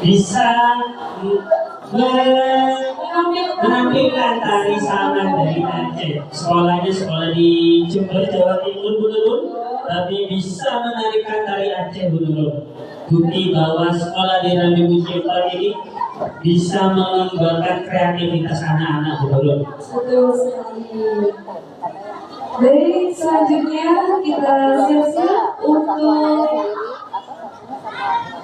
bisa menampilkan tari saman dari Aceh. Sekolahnya sekolah di Jember, Jawa Timur, Bunurun, tapi bisa menarikan tari Aceh, Bunurun. Bukti bahwa sekolah di Rambi Mucipta ini bisa mengembangkan kreativitas anak-anak, Bunurun. Betul sekali. Baik, selanjutnya kita siap-siap untuk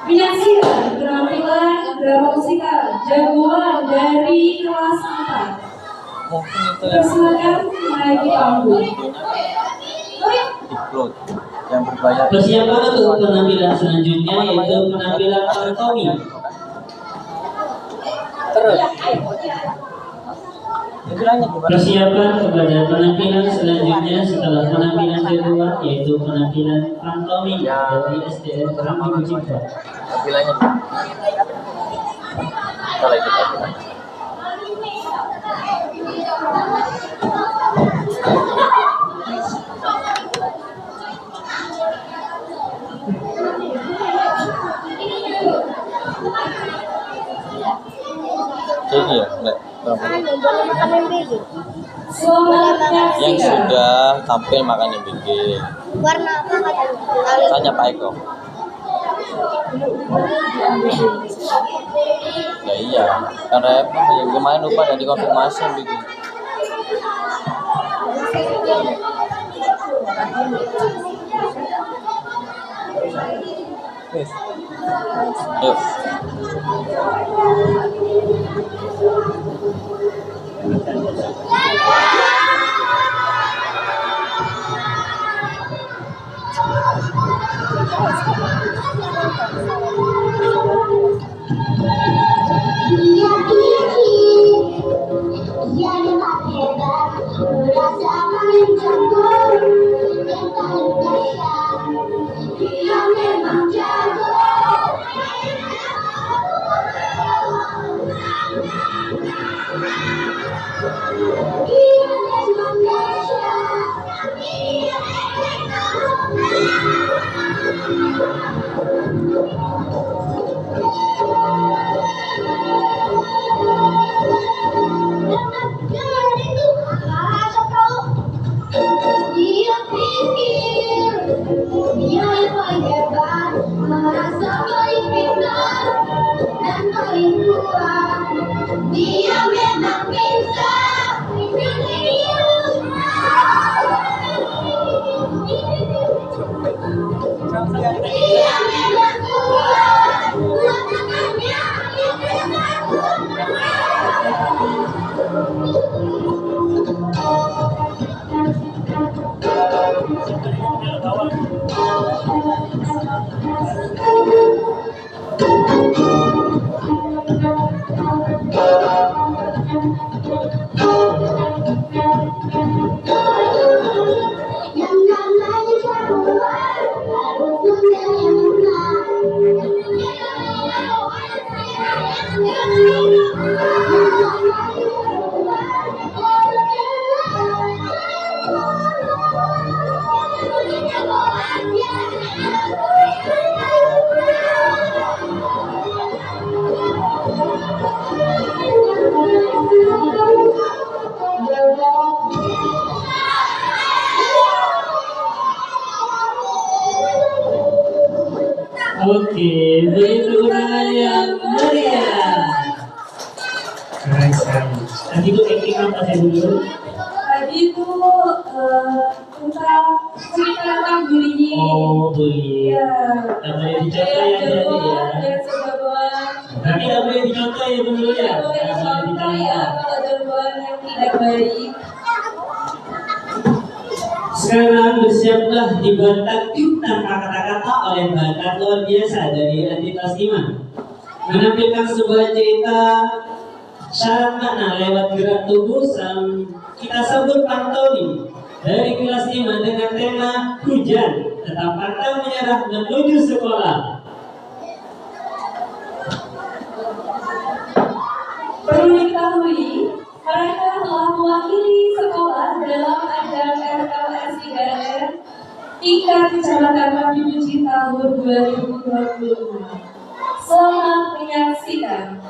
menyaksikan penampilan drama musikal jagoan dari kelas 4. Persilakan menaiki panggung. Yang berbayar. Persiapan untuk penampilan selanjutnya yaitu penampilan pantomim. Terus. Persiapan kepada penampilan selanjutnya setelah penampilan kedua yaitu penampilan pantomim dari SDN Rambi Mucipta. Tampilannya kalau itu tampilan. Ini ya, enggak. Yang sudah tampil makan yang bikin. Warna apa katanya? Tanya Pak Eko. Ya iya, karena yang kemarin lupa dan dikonfirmasi yang bikin. Yes. Yuk. Dia pikir dia yang paling hebat, merasa paling pintar dan paling kuat. Dia memang pintar, dia memang kuat, tangannya yang namanya jagoan harus punya yang benar. Oke, beri tepuk tangan yang meriah. Keren sekali. Tadi itu acting apa sih dulu? Tadi itu tentang cerita tentang bullying. Oh, bullying. Iya. Tak boleh dicontoh ya jadi ya. Dan sebagian Tapi tak boleh dicontoh ya dulu ya. tidak boleh Tak boleh contoh ya dicontoh. kalau jawaban yang tidak baik. Sekarang bersiaplah dibantak tanpa kata-kata oleh bakat luar biasa dari entitas iman. Menampilkan sebuah cerita syarat makna lewat gerak tubuh kita sebut pantoni dari kelas iman dengan tema hujan, tetap pantang menyerah menuju sekolah. Perlu diketahui, mereka telah mewakili sekolah dalam ajang RLS 3R tingkat kecamatan Majujuji tahun 2025. Selamat menyaksikan.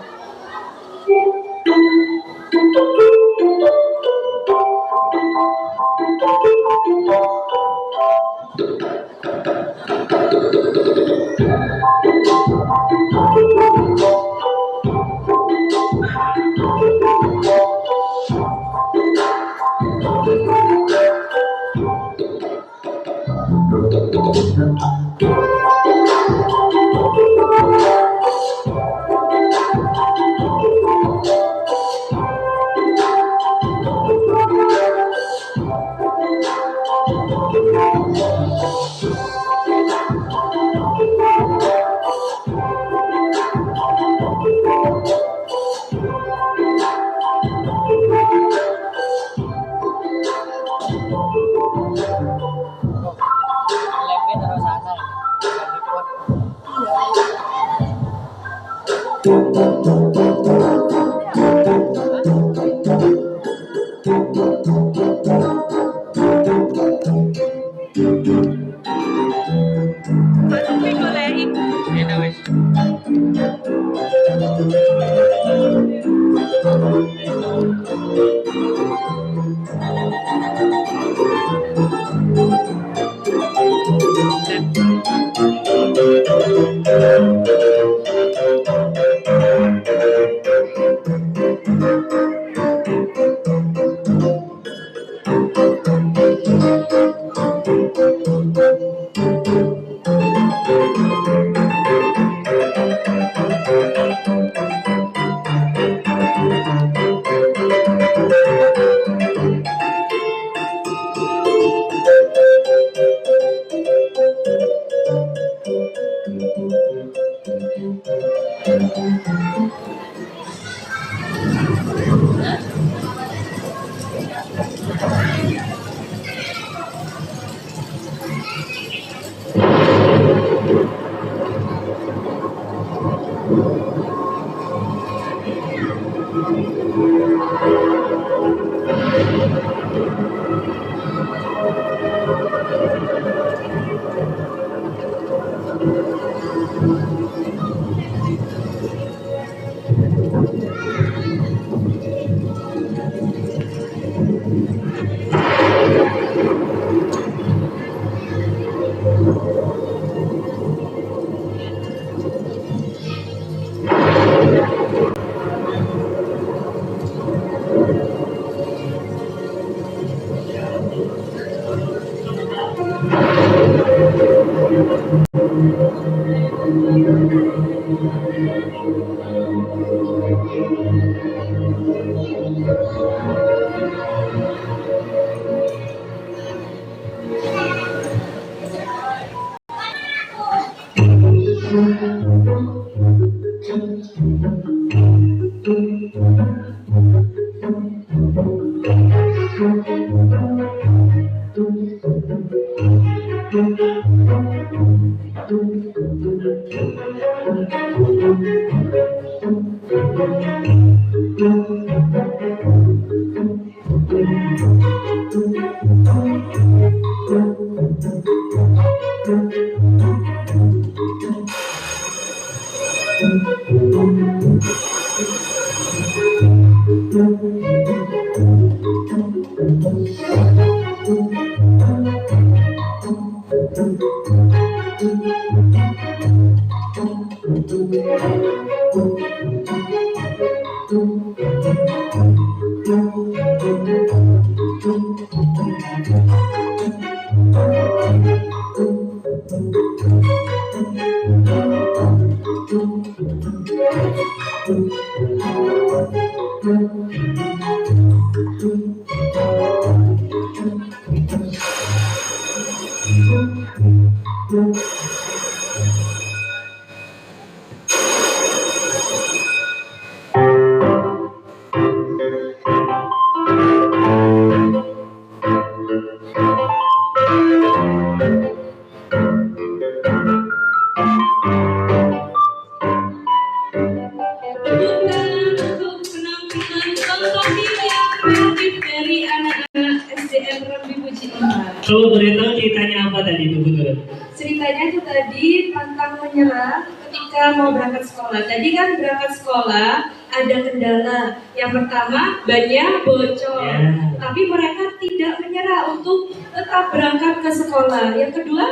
Kalau boleh tahu ceritanya apa tadi Bu Guru? Ceritanya itu tadi pantang menyerah ketika mau berangkat sekolah. Tadi kan berangkat sekolah ada kendala. Yang pertama bannya bocor, Ya. tapi mereka tidak menyerah untuk tetap berangkat ke sekolah. Yang kedua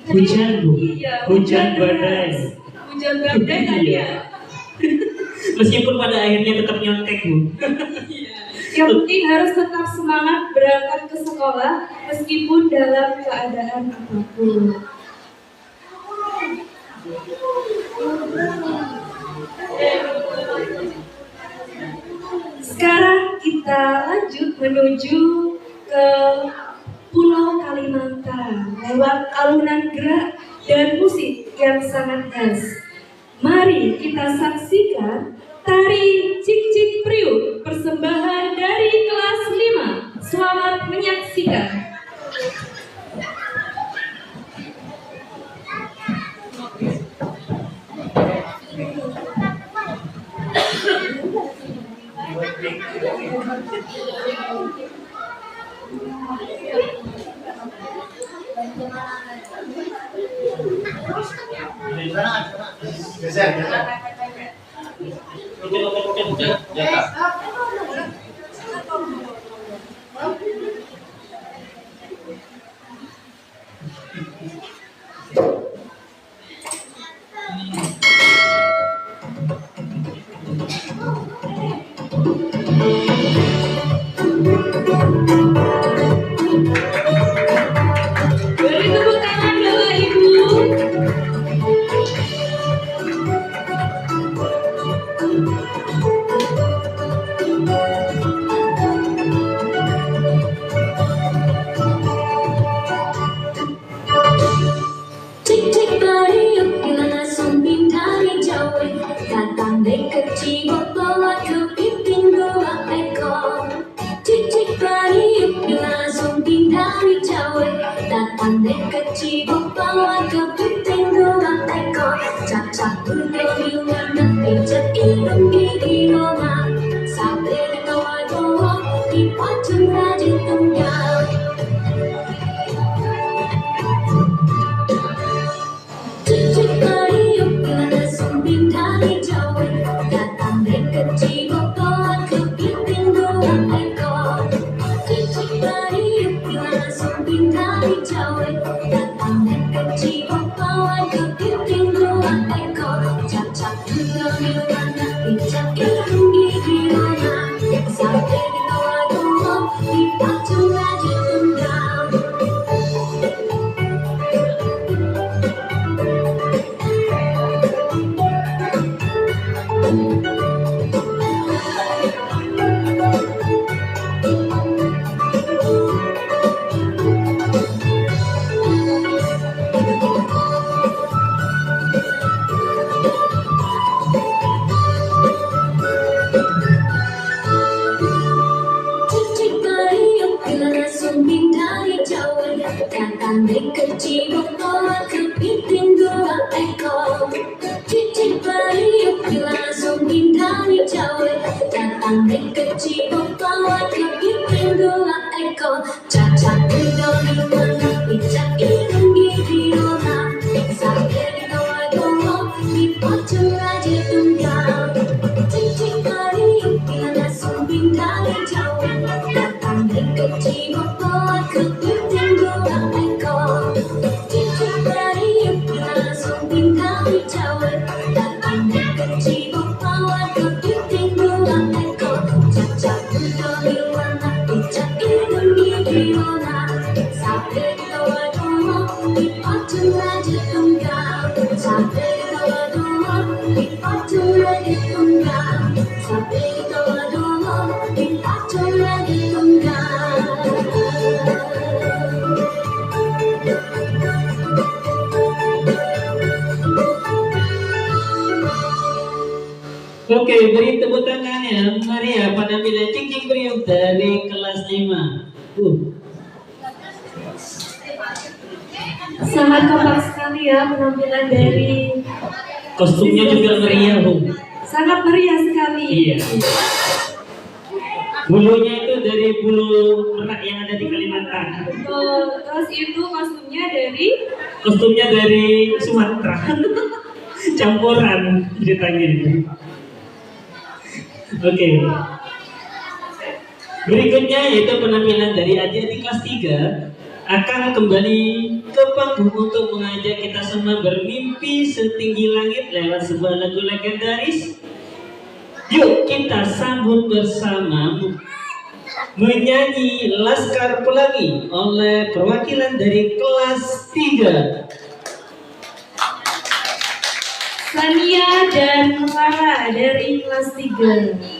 Hujan, Bu. Iya, Hujan deras. badai. Hujan badai tadi Iya. ya. Meskipun pada akhirnya tetap nyontek Bu. Yang penting harus tetap semangat berangkat ke sekolah meskipun dalam keadaan apapun. Sekarang kita lanjut menuju ke Pulau Kalimantan lewat alunan gerak dan musik yang sangat khas. Mari kita saksikan tari Cik Cik Priuk persembahan dari kelas 5. Selamat menyaksikan. Beri tepuk tangan Bapak Ibu. warna pijak irung gigi roma sampai di kawah doa di pocong raja tunggal. Cucuk meriuk gana sumbing dari Jawa datang dekat Cibogoan kepiting dua ekor. Cucuk meriuk gana sumbing dari Jawa datang dekat Cibogoan kepiting dua ekor. Cacak tunggal warna pijak irung gigi roma sampai di kawah doa di pocong raja tunggal. Cucuk meriuk gana sumbing dari Jawa datang dekat Cibogoan kepiting dua ekor. Cucuk meriuk gana sumbing dari Jawa datang dekat Cibogoan kepiting dua ekor. Cacak tunggal warna pijak irung gigi roma sampai di kawah doa di pocong raja tunggal. Cucuk meriuk gana sumbing dari Jawa datang dekat Cibogoan kepiting dua ekor. Cucuk meriuk gana sumbing dari Jawa datang dekat Cibogoan kepiting dua ekor. Cacak tunggal warna pijak irung gigi roma sampai di kawah doa di pocong raja tunggal. Sampai di kawah doa di pocong raja tunggal. Sampai di kawah doa di pocong raja tunggal. Oke, beri tepuk tangannya Maria penampilan Cicing Beriuk dari kelas 5. Sangat kompak sekali ya penampilan dari Kostumnya juga meriah, Bu. sangat meriah sekali. Iya. Bulunya itu dari bulu merak yang ada di Kalimantan. Betul. Terus itu Kostumnya dari Sumatera. Campuran ceritanya itu. Oke. Berikutnya yaitu penampilan dari adik-adik kelas 3 akan kembali ke panggung untuk mengajak kita semua bermimpi setinggi langit lewat sebuah lagu legendaris. Yuk kita sambut bersama menyanyi Laskar Pelangi oleh perwakilan dari kelas 3. Sania dan Clara dari kelas 3.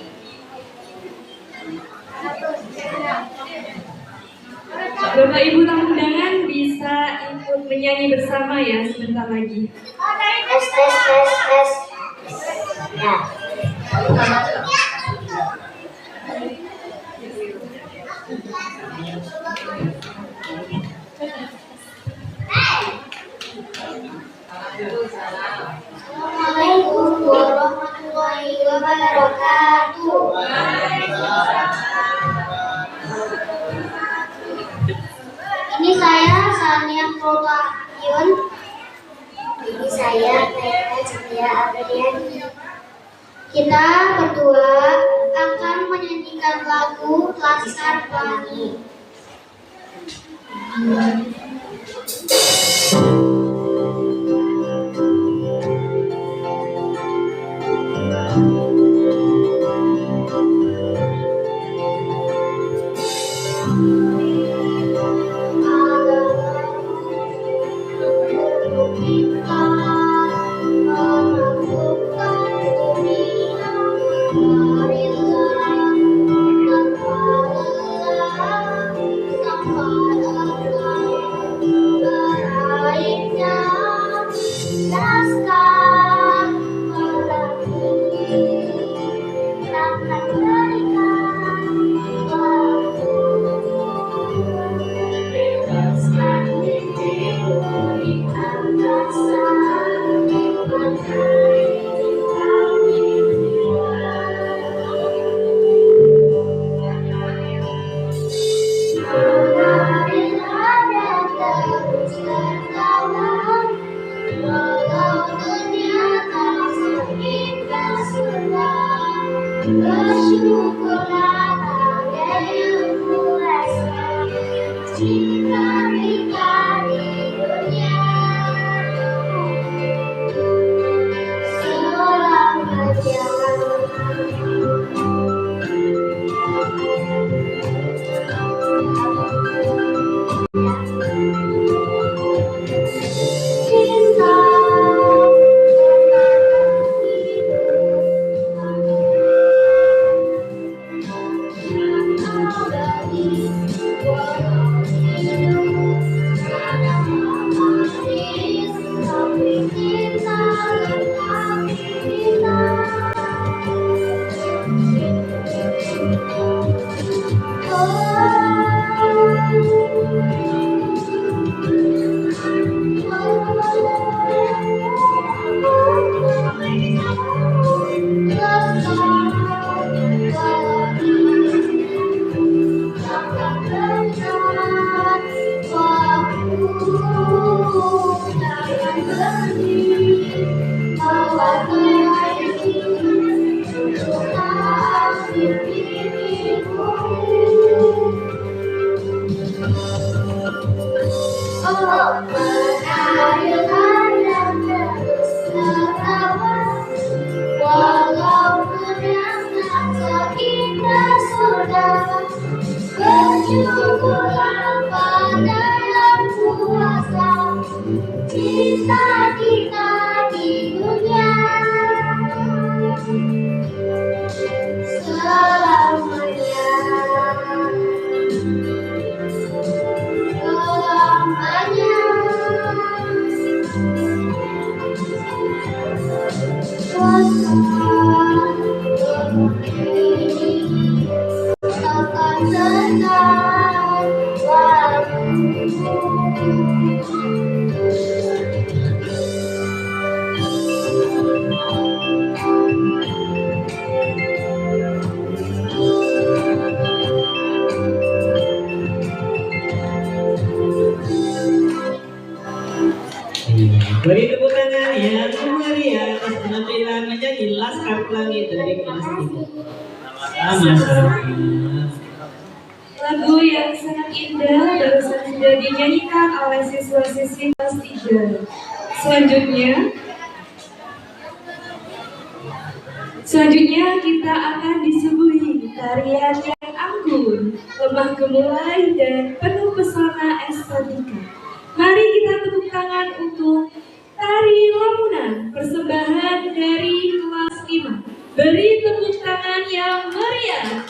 Bapak Ibu tamu undangan bisa ikut menyanyi bersama ya sebentar lagi. Tes tes tes tes. Ya. Assalamualaikum warahmatullahi wabarakatuh. Ini saya Sania Protayun. Ini saya Teta Cynthia Apriliani. Kita berdua akan menyanyikan lagu Laskar Pelangi. Sampai Bersyukurlah pada yang kuasa jika kita di dunia selamanya. Cinta bersyukurlah pada yang kuasa cinta kita di dunia selamanya. Beri tepuk tangan yang meriah atas penampilan menyanyi Laskar Pelangi dari kelas 3. Sama-sama. Lagu yang sangat indah barusan sudah dinyanyikan oleh siswa-siswi kelas 3. Selanjutnya kita akan disuguhi tarian yang anggun, lemah gemulai dan penuh pesona estetika. Mari kita tepuk tangan untuk tari lamunan persembahan dari kelas 5. Beri tepuk tangan yang meriah.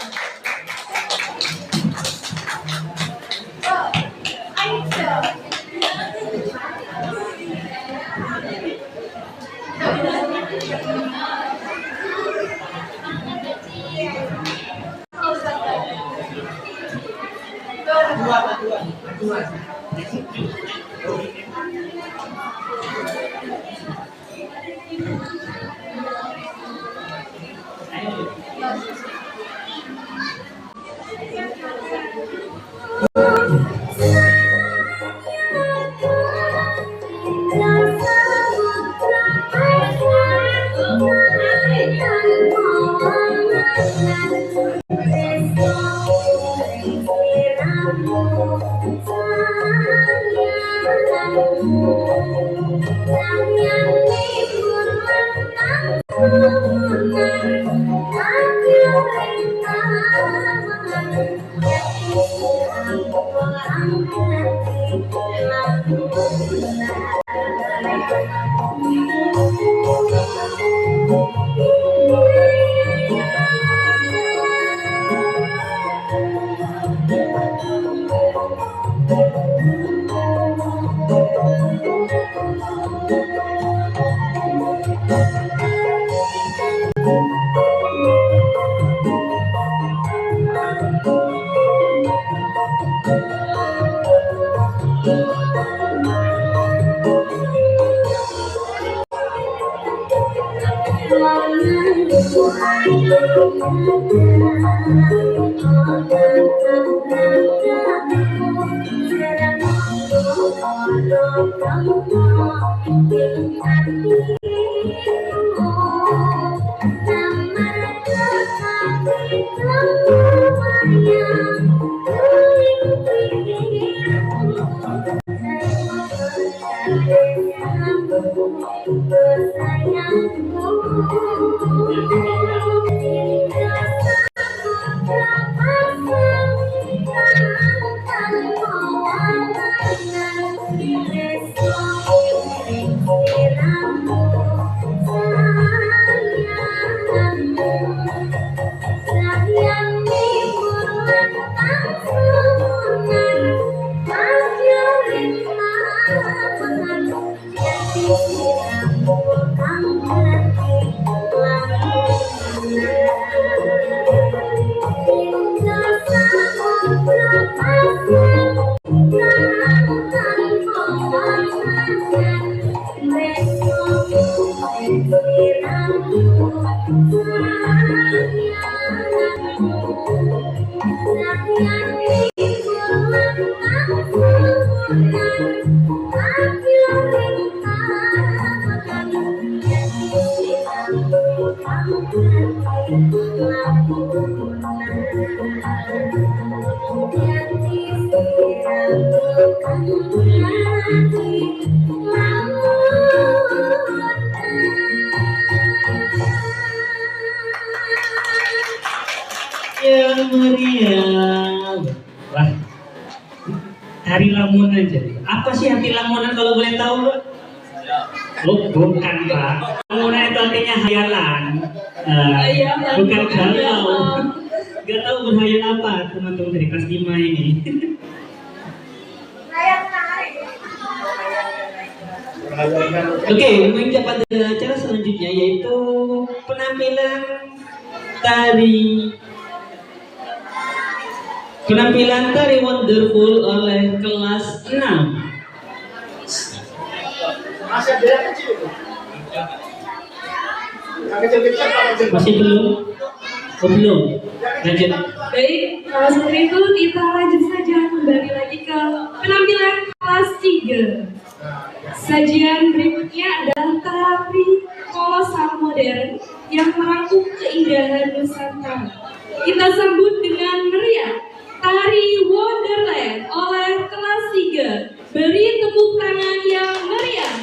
Ya meriah. Wah, tari lamunan jadi. Apa sih arti lamunan kalau boleh tahu, Mbak? Oh, bukan, Pak. Lamunan itu artinya hayalan. Bukan galau. Gak tahu berhayal apa teman-teman dari kelas 5 ini. Oke, menginjak pada acara selanjutnya yaitu penampilan tari wonderful oleh kelas 6. Masih belum? Oh, belum. Lanjut. Baik, kalau seperti itu kita lanjut saja kembali lagi ke penampilan kelas 3. Sajian berikutnya adalah tari kolosal modern yang merangkum keindahan Nusantara. Kita sambut dengan meriah tari Wonderland oleh kelas 3. Beri tepuk tangan yang meriah.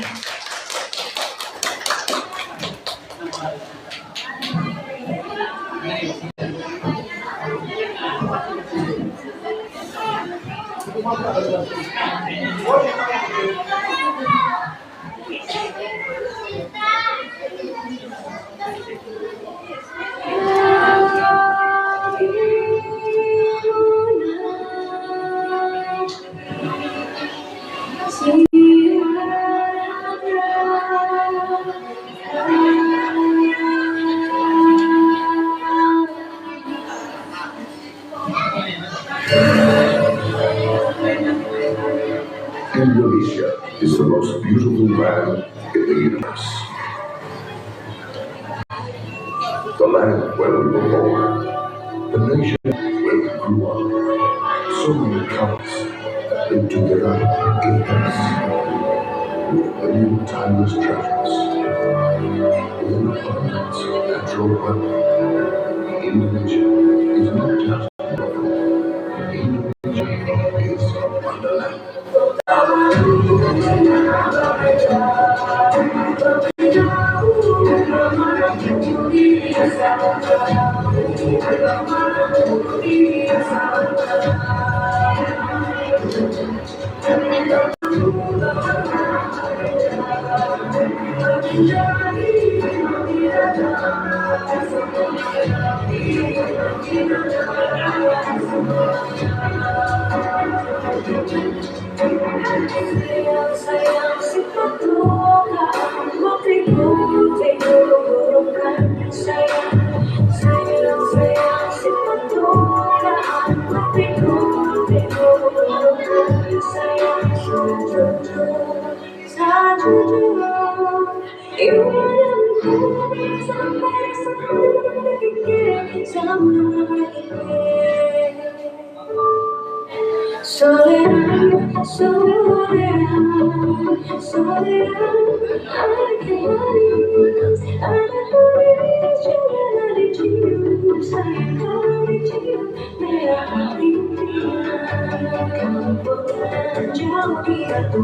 Indonesia is the most beautiful land in the universe. The land where we were born, the nation where we grew up. So many colors that live together in peace, with many timeless treasures, with an abundance of natural wealth. Indonesia is not just beautiful, Indonesia is a wonderland. Sayang sifatku waktuku tegurkan sayang sifatku waktuku tegurkan sayang sejujur imanku sampai detik sama Soledad, I can't Jauh di aku,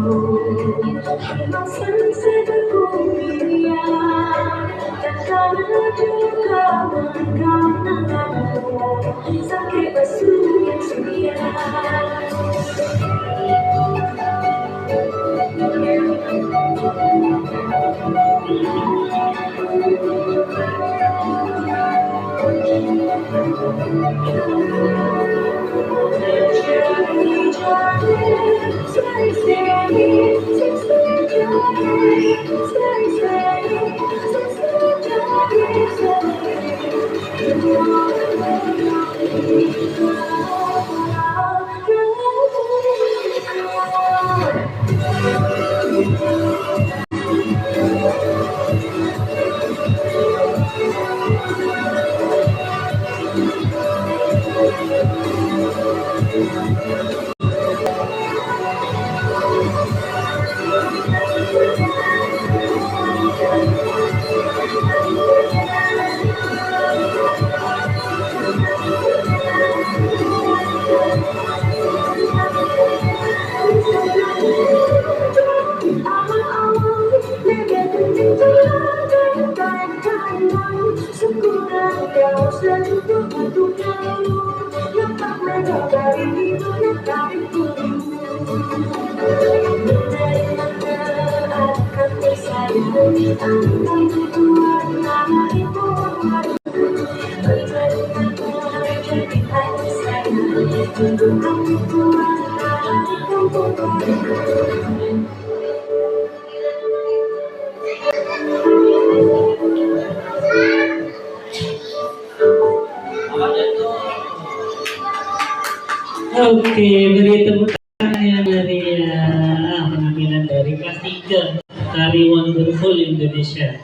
Oke, beri tepuk tangan yang meriah penampilan dari kelas 3 Tari Wonderful Indonesia.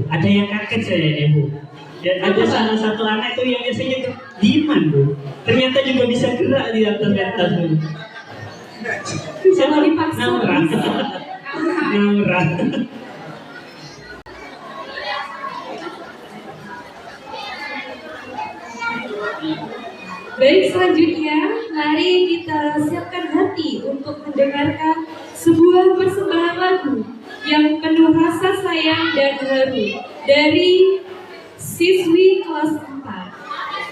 Ada yang kaget saya ya, Bu. Dan ada salah satu anak itu yang biasanya diman, Bu. Ternyata juga bisa gerak di atas pentas, Bu. Jangan dipaksa. Namrah. Namrah. Baik, selanjutnya mari kita siapkan hati untuk mendengarkan sebuah persembahan lagu yang penuh rasa sayang dan haru dari siswi kelas 4.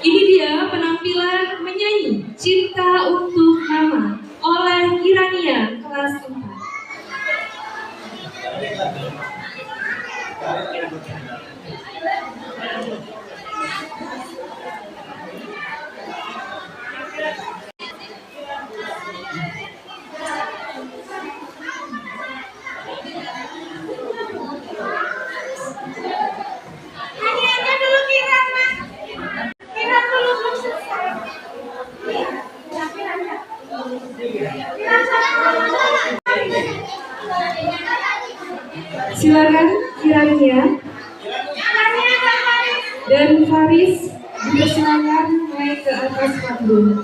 Ini dia penampilan menyanyi Cinta Untuk Mama oleh Kirania kelas 4. Silakan Kirania dan Faris dipersilakan naik ke atas panggung.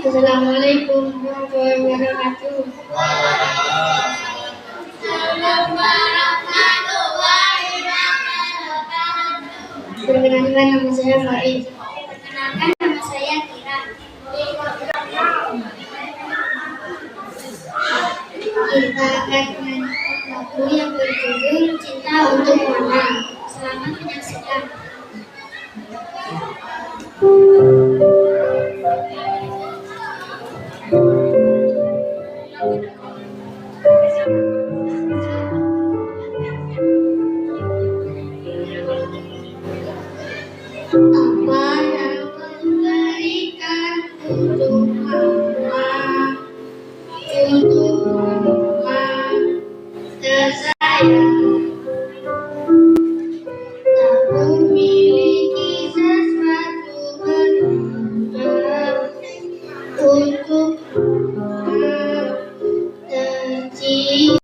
Assalamualaikum warahmatullahi wabarakatuh. Perkenalkan, nama saya Farid. Perkenalkan, nama saya Kira. Kita akan menyanyi lagu yang berjudul berjudul Cinta Untuk Mama. Selamat menyaksikan. Apa yang memberikan untuk mama, untuk mama tersayang, tak memiliki sesuatu berharga untuk mama tercinta.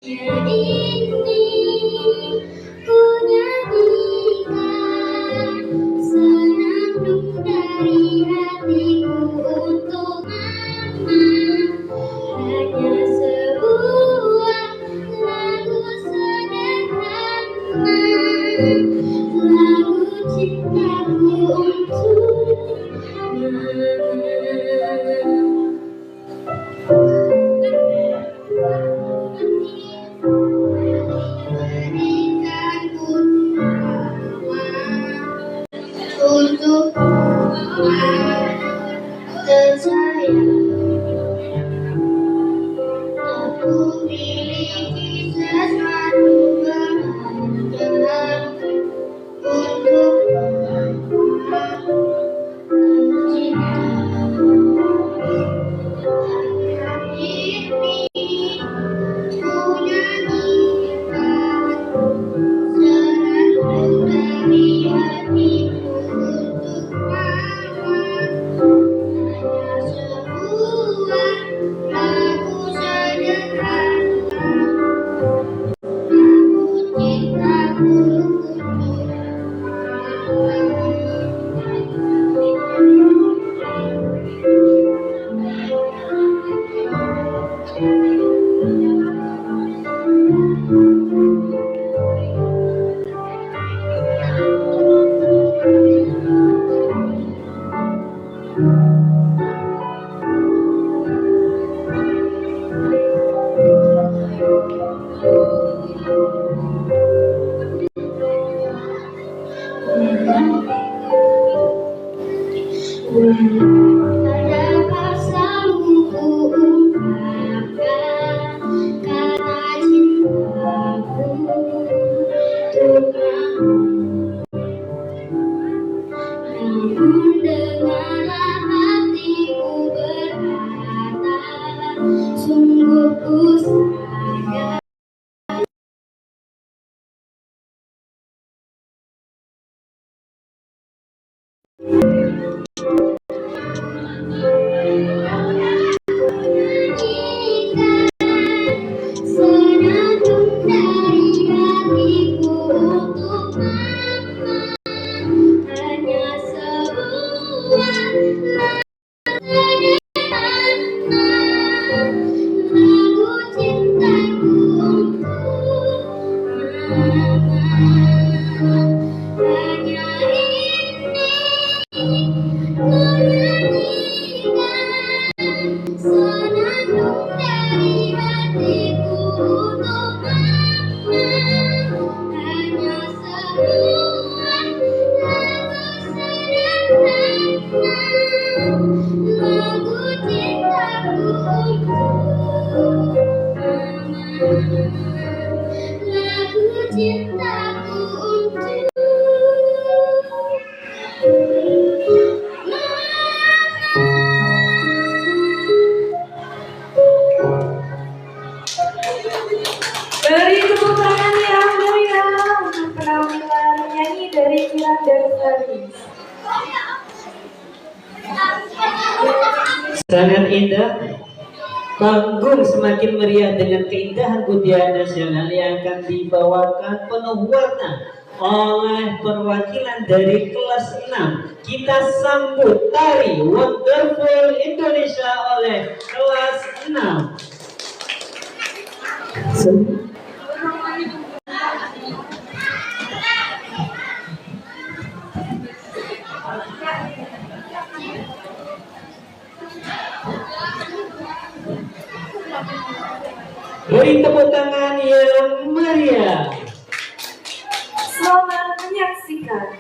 Jadi ku nyanyikan senandung dari hatiku untuk mama, hanya sebuah lagu sederhana, lagu cintaku untuk berikan untuk mama tersayang, aku miliki sesuatu berharga untuk mama tercinta. Ini ku nyanyikan senandung dari hatiku untuk mama, hanya sebuah lagu sederhana, lagu cintaku untuk ada selalu ku ungkapkan kata cintaku untuk kamu. Namun dengarlah hatiku berkata, sungguh ku sayang. Senandung dari hatiku untuk mama, hanya sebuah lagu sederhana, lagu cintaku untuk mama, hanya ini ku nyanyikan senandung dari hatiku untuk mama, hanya sebuah lagu sederhana, lagu cintaku untuk mama, lagu cintaku untuk Beri tepuk tangan yang meriah untuk penampilan nyanyi dari Kiran dan Sari. Sangat indah. Panggung semakin meriah dengan keindahan budaya nasional yang akan dibawakan penuh warna oleh perwakilan dari kelas 6. Kita sambut tari Wonderful Indonesia oleh kelas 6. Beri tepuk tangan yang meriah. Selamat menyaksikan.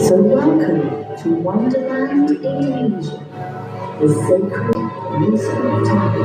So welcome to Wonderland Indonesia, the sacred musical time.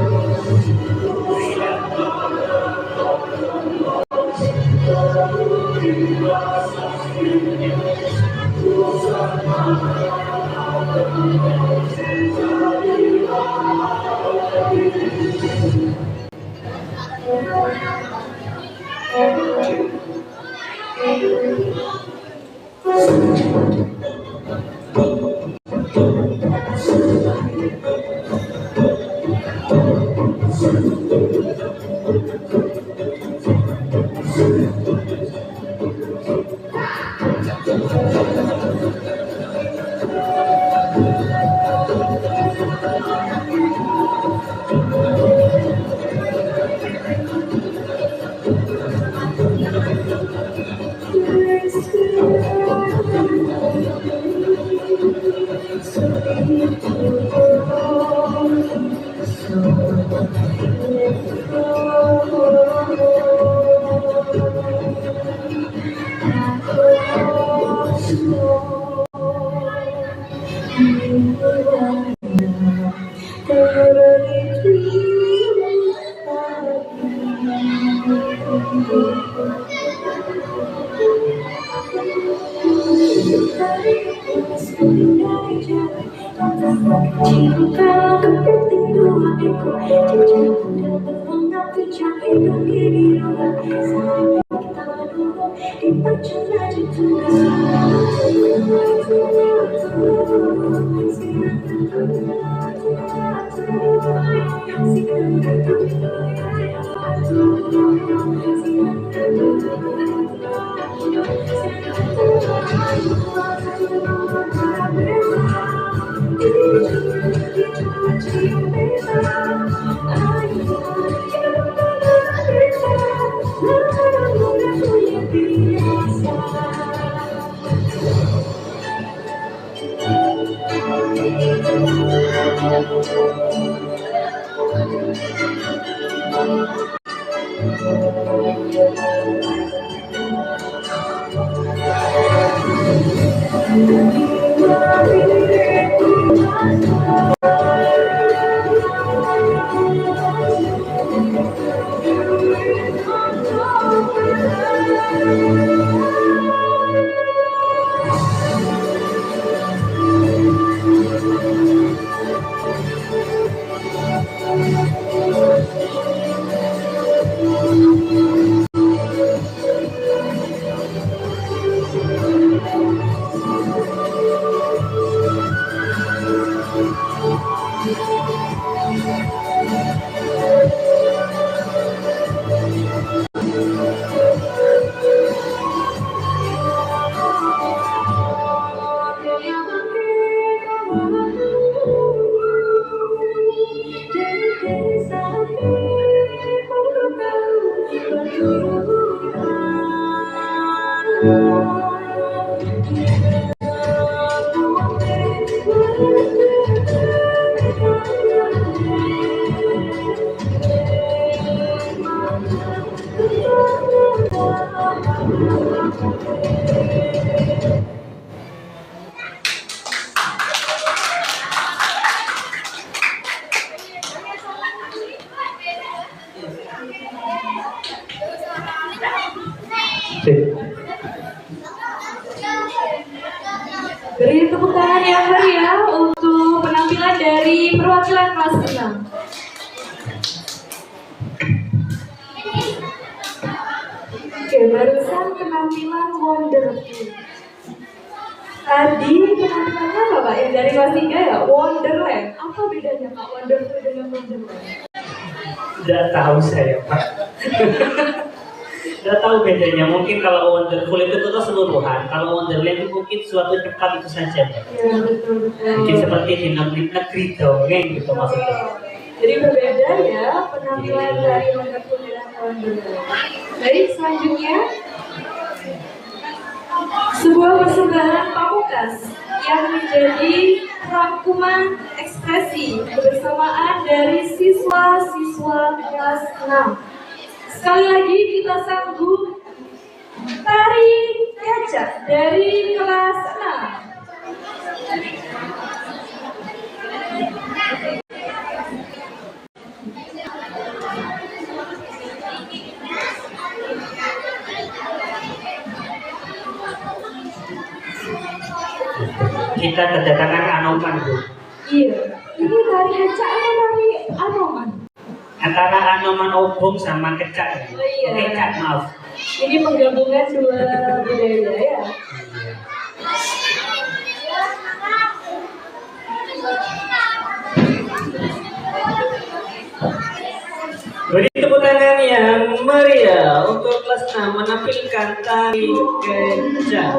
Beri tepuk tangan yang meriah untuk penampilan dari perwakilan kelas 6. Oke, barusan penampilan Wonderful. Tadi penampilannya apa Pak? Yang dari kelas 3 ya? Wonderland. Apa bedanya Pak Wonderful dengan Wonderland? Tidak tahu saya Pak. Tidak tahu bedanya. Mungkin kalau Wonderful itu keseluruhan. Kalau Wonderland itu mungkin suatu tempat itu saja Pak. Ya, betul. Mungkin seperti di negeri dongeng gitu maksudnya. Jadi berbeda ya penampilan dari Wonderful dan Wonderland. Baik, selanjutnya sebuah persembahan pamungkas yang menjadi rangkuman ekspresi kebersamaan dari siswa-siswa kelas 6. Sekali lagi kita sambut tari kecak dari kelas 6. Kita kedatangan Anoman, Bu. Iya, ini tari kecak atau tari anoman? Antara Anoman obong sama kecak. Oh, iya. Kecak, maaf. Ini penggabungan dua budaya ya. Beri tepuk tangan yang meriah untuk kelas 6 menampilkan tari kecak.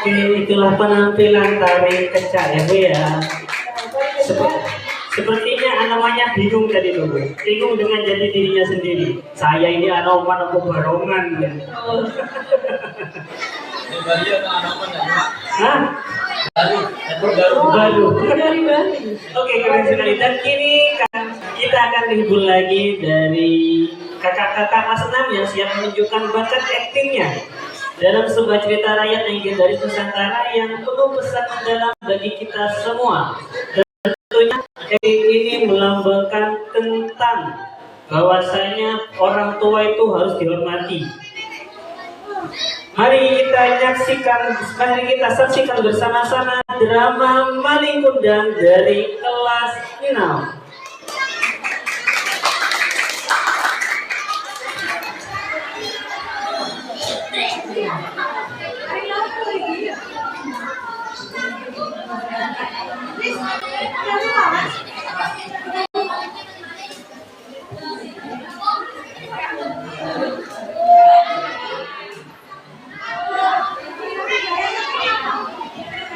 Oke, itulah penampilan tari kecak ya Bu ya. Sepertinya Anomannya bingung tadi tuh Bu. Bingung dengan jati dirinya sendiri. Saya ini Anoman apa barongan ya? Hah? Baru. Dari Bali. Oke, keren sekali. Dan kini kita akan menghibur lagi dari kakak-kakak kelas 6 yang siap menunjukkan bakat aktingnya dalam sebuah cerita rakyat yang dari Nusantara yang penuh pesan mendalam bagi kita semua. Dan tentunya ini melambangkan tentang bahwasanya orang tua itu harus dihormati. Mari kita saksikan bersama-sama drama Maling Kundang dari kelas 6.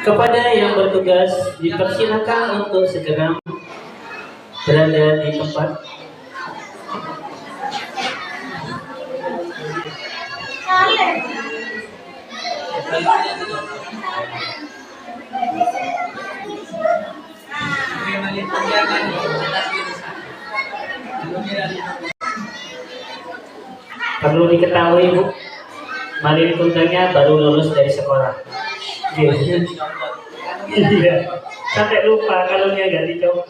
Kepada yang bertugas dipersilakan untuk segera berada di tempat. Perlu diketahui Bu, Malin Kundangnya baru lulus dari sekolah. Iya, sampai lupa kalau dia nggak dicoba.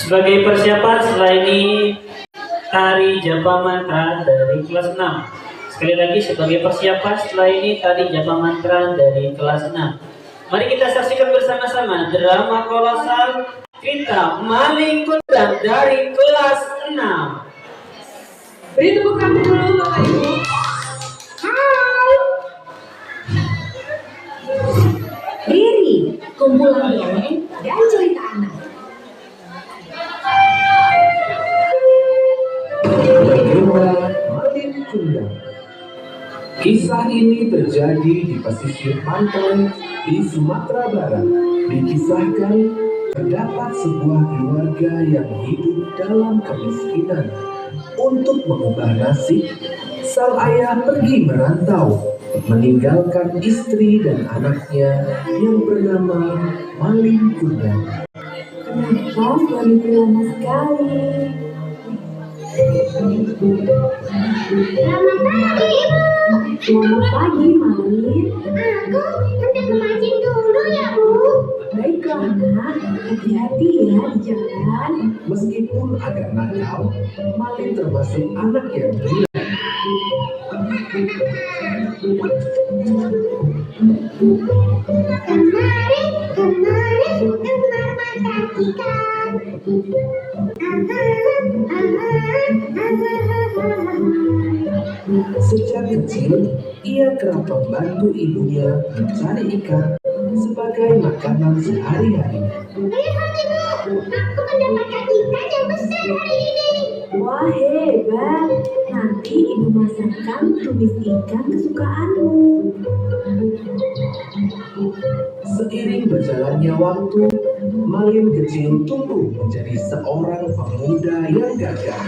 Sebagai persiapan setelah ini tari Japa Mantra dari kelas 6. Sekali lagi sebagai persiapan setelah ini tari Japa Mantra dari kelas 6. Mari kita saksikan bersama-sama drama kolosal kita Malin Kundang dari kelas 6. Beri tepuk tangan dulu Bapak Ibu. Riri, kumpulan dongeng dan cerita anak. Legenda Malin Kundang. Kisah ini terjadi di pesisir pantai di Sumatera Barat. Dikisahkan terdapat sebuah keluarga yang hidup dalam kemiskinan. Untuk mengubah nasib, sang ayah pergi merantau, meninggalkan istri dan anaknya yang bernama Malin Kundang. Kenapa suamiku lama sekali? Selamat pagi, Ibu. Selamat pagi, Malin. Aku hendak memancing dulu ya, Bu. Baiklah, Nak. Hati-hati ya di jalan. Meskipun agak nakal, Malin termasuk anak yang benar. Kemarin, kemar mata ikan. Sejak kecil, ia kerap membantu ibunya mencari ikan sebagai makanan sehari-hari. Lihat, Ibu. Aku mendapatkan ikan yang besar hari ini. Wah, hebat. Nanti Ibu masakkan tumis ikan kesukaanmu. Seiring berjalannya waktu, Malin kecil tumbuh menjadi seorang pemuda yang gagah.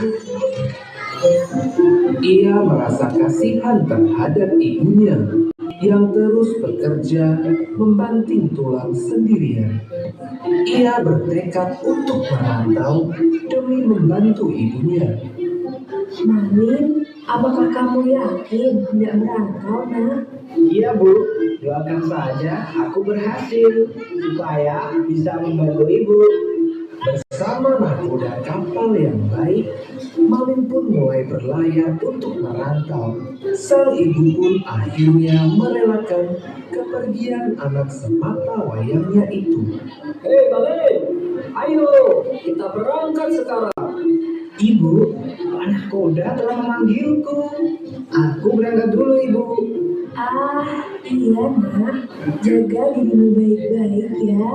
Ia merasa kasihan terhadap ibunya yang terus bekerja membanting tulang sendirian. Ia bertekad untuk merantau demi membantu ibunya. Malin, apakah kamu yakin hendak merantau, Nak? Iya Bu, doakan saja aku berhasil supaya bisa membantu Ibu. Bersama nahkoda kapal yang baik, Malin pun mulai berlayar untuk merantau. Sang ibu pun akhirnya merelakan kepergian anak semata wayangnya itu. Hei Malin, ayo kita berangkat sekarang. Ibu, anak koda telah memanggilku. Aku berangkat dulu Ibu. Ah, iya, Nak. Jaga dirimu baik-baik ya.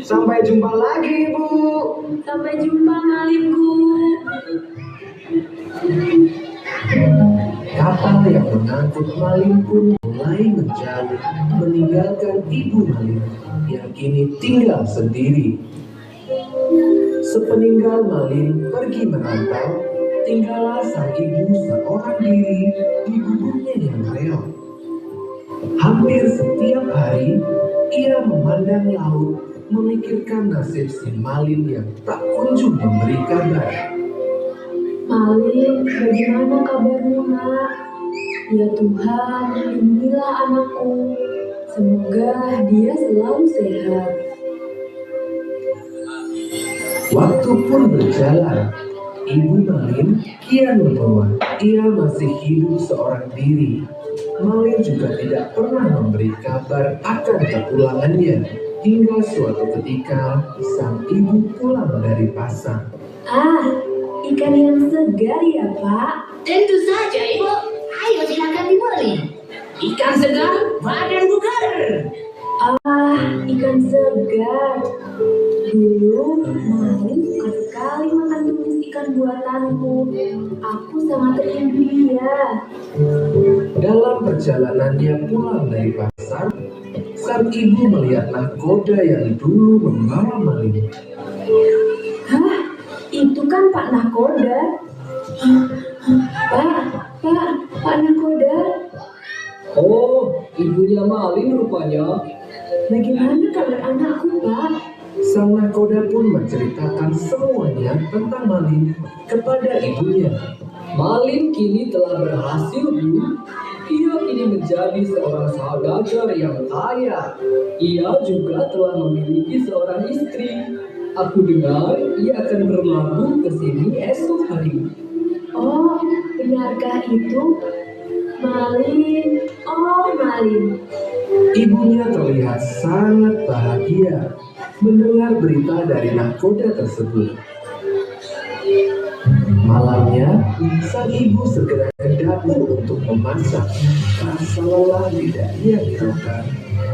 Sampai jumpa lagi Ibu. Sampai jumpa, Malinku. Kapal yang mengangkut Malin pun mulai menjauh, meninggalkan ibu Malin yang kini tinggal sendiri. Sepeninggal Malin pergi merantau, tinggallah sang ibu seorang diri di gubuknya yang reot. Hampir setiap hari, ia memandang laut, memikirkan nasib si Malin yang tak kunjung memberi kabar. Malin, bagaimana kabarmu, Nak? Ya Tuhan, lindungilah anakku. Semoga dia selalu sehat. Waktu pun berjalan. Ibu Malin kian menua. Ia masih hidup seorang diri. Malin juga tidak pernah memberi kabar akan kepulangannya. Hingga suatu ketika sang ibu pulang dari pasar. Ah, ikan yang segar ya, Pak? Tentu saja, Ibu. Ayo silakan dibeli. Ikan segar, badan bugar. Ah, ikan segar. Dulu, Malin suka sekali makan tumis ikan buatanmu. Aku sangat rindu dia. Dalam perjalanannya pulang dari pasar, sang ibu melihat nahkoda yang dulu membawa Malin. Hah? Itu kan Pak Nahkoda. Pak Nahkoda. Oh, ibunya Malin rupanya. Bagaimana kabar anakku, Pak? Sang nahkoda pun menceritakan semuanya tentang Malin kepada ibunya. Malin kini telah berhasil, Bu. Ia kini menjadi seorang saudagar yang kaya. Ia juga telah memiliki seorang istri. Aku dengar ia akan berlabuh ke sini esok hari. Oh, benarkah itu? Malin, oh Malin. Ibunya terlihat sangat bahagia mendengar berita dari nahkoda tersebut. Malamnya, sang ibu segera ke dapur untuk memasak. Rasa lelah tidak ia hiraukan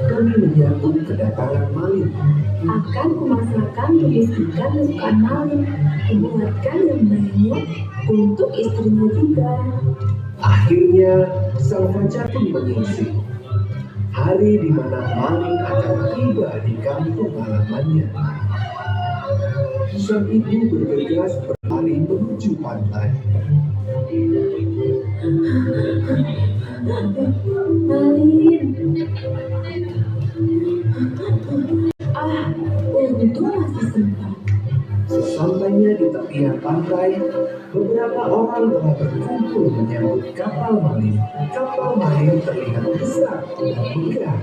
demi menyambut kedatangan Malin. Akan kumasakkan tumis ikan kesukaan Malin. Kubuatkan yang banyak untuk istrinya juga. Akhirnya, sang fajar pun menyingsing. Hari di mana Malin akan tiba di kampung halamannya. Sang ibu bergegas berlari menuju pantai. Malin. Ah, untung masih sempat. Sesampainya di tepian pantai, beberapa orang telah berkumpul menyambut kapal Malin. Kapal Malin terlihat besar dan megah.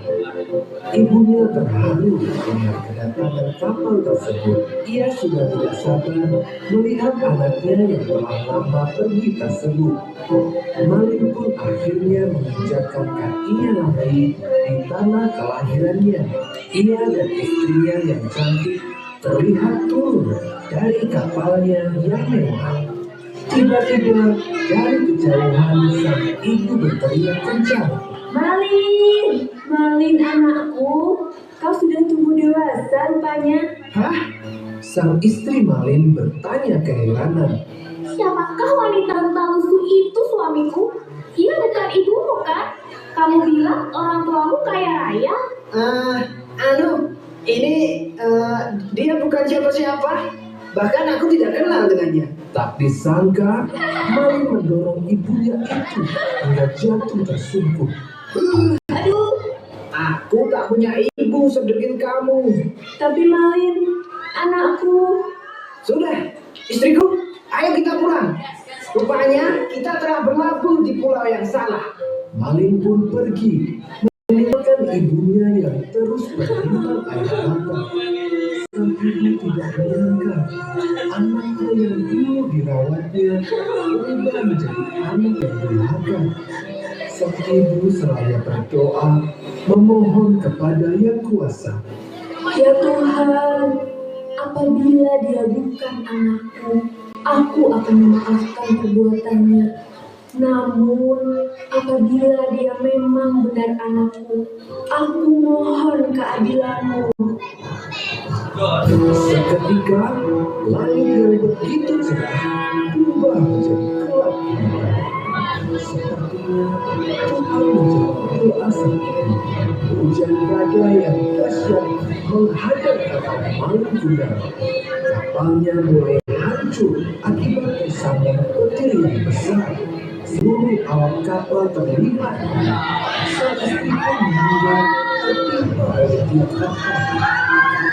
Ibunya terharu melihat kedatangan kapal tersebut. Ia sudah tidak sabar melihat anaknya yang telah lama pergi tersebut. Malin pun akhirnya menginjakkan kakinya lagi di tanah kelahirannya. Ia dan istrinya yang cantik terlihat turun dari kapalnya yang mewah. Tiba-tiba dari kejauhan sang ibu berteriak kencang. Malin, Malin anakku, kau sudah tumbuh dewasa rupanya. Hah? Sang istri Malin bertanya keheranan. Siapakah wanita lusu itu, suamiku? Dia bukan ibumu, kan? Kamu bilang orang tuamu kaya raya? Dia bukan siapa-siapa. Bahkan aku tidak kenal dengannya. Tak disangka, Malin mendorong ibunya itu hingga jatuh tersungkur. Aduh, Aku tak punya ibu sedekil kamu. tapi Malin, anakku. Sudah, istriku, ayo kita pulang. Rupanya kita telah berlabuh di pulau yang salah. Malin pun pergi, meninggalkan ibunya yang terus berlimpah air mata. Sang ibu tidak menyangka anaknya yang dulu dirawatnya berubah menjadi anak yang durhaka. Sang ibu seraya berdoa memohon kepada Yang Kuasa. Ya Tuhan, apabila dia bukan anakku, aku akan memaafkan perbuatannya. Namun, apabila dia memang benar anakku, aku mohon keadilanmu. Seketika, langit yang begitu cerah berubah menjadi gelap gulita. Sepertinya Tuhan menjawab doa sang ibu. Hujan badai yang dahsyat menghadap kapal Malin Gundala. Kapalnya mulai hancur akibat tersambar petir yang besar. Seluruh awak kapal terlibat. Sang istri pun meninggal tertimpa oleh tiap kapal.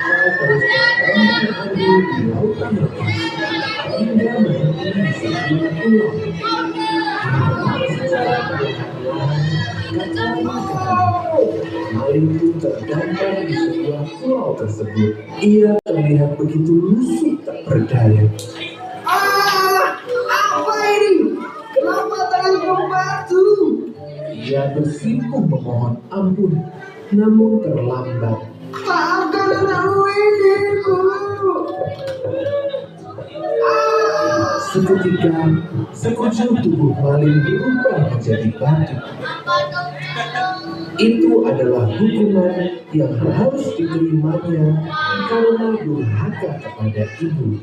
Kapal terus terbang di lautan lepas hingga berhenti di sebuah pulau. Malin pun terdampar di sebuah pulau tersebut. Ia terlihat begitu lusuh tak berdaya. Apa ini? Kenapa tanganku batu? Ia bersimpuh memohon ampun, namun terlambat. Maafkan anakmu ini, Bu. Seketika, sekujur tubuh Malin berubah menjadi batu. Itu adalah hukuman yang harus diterimanya karena durhaka kepada ibu.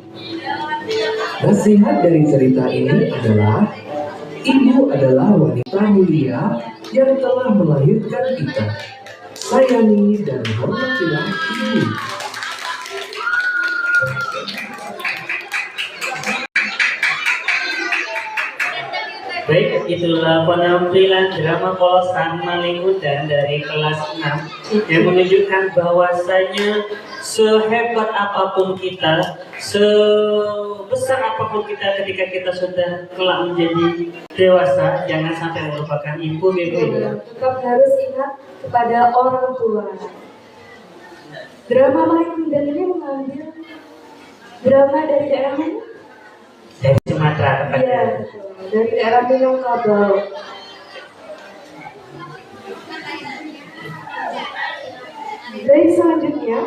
Nasihat dari cerita ini adalah, ibu adalah wanita mulia yang telah melahirkan kita. Sayangi dan hormatilah ibu. Baik, itulah penampilan drama Kolosan Malin Kundang dari kelas 6 yang menunjukkan bahwasanya sehebat apapun kita, sebesar apapun kita ketika kita sudah kelak menjadi dewasa, jangan sampai melupakan ibu. Tetap harus ingat kepada orang tua. Drama Malin Kundang ini mengambil drama dari daerah mana? Dari Sumatera tepatnya. Iya, dari daerah Minangkabau. Baik, selanjutnya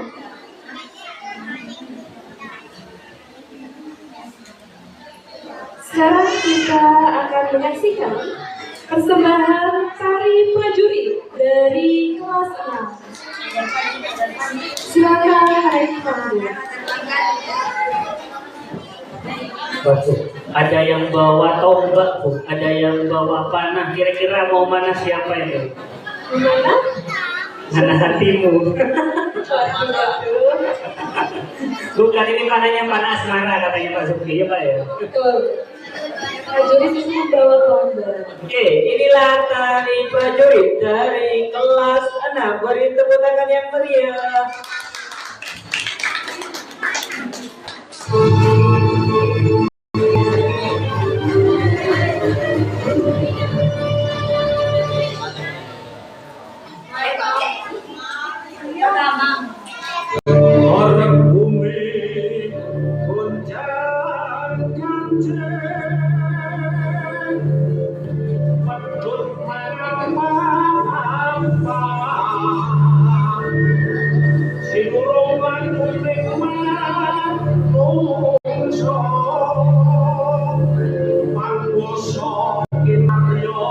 sekarang kita akan menyaksikan persembahan tari prajurit dari kelas 6. Silakan naik panggung. Ada yang bawa tombak, Bu. Ada yang bawa panah. Kira-kira mau mana siapa ini? Mana? Mana hatimu? Bukan, ini panahnya panah asmara katanya Pak Zuki, ya Pak ya? Betul. Prajurit ini membawa tombak. Oke, inilah tari prajurit dari kelas 6. Beri tepuk tangan yang meriah. Orang bumi gonjang ganjing, pedut apa sinurungan kuning manungso pangwoso kinarya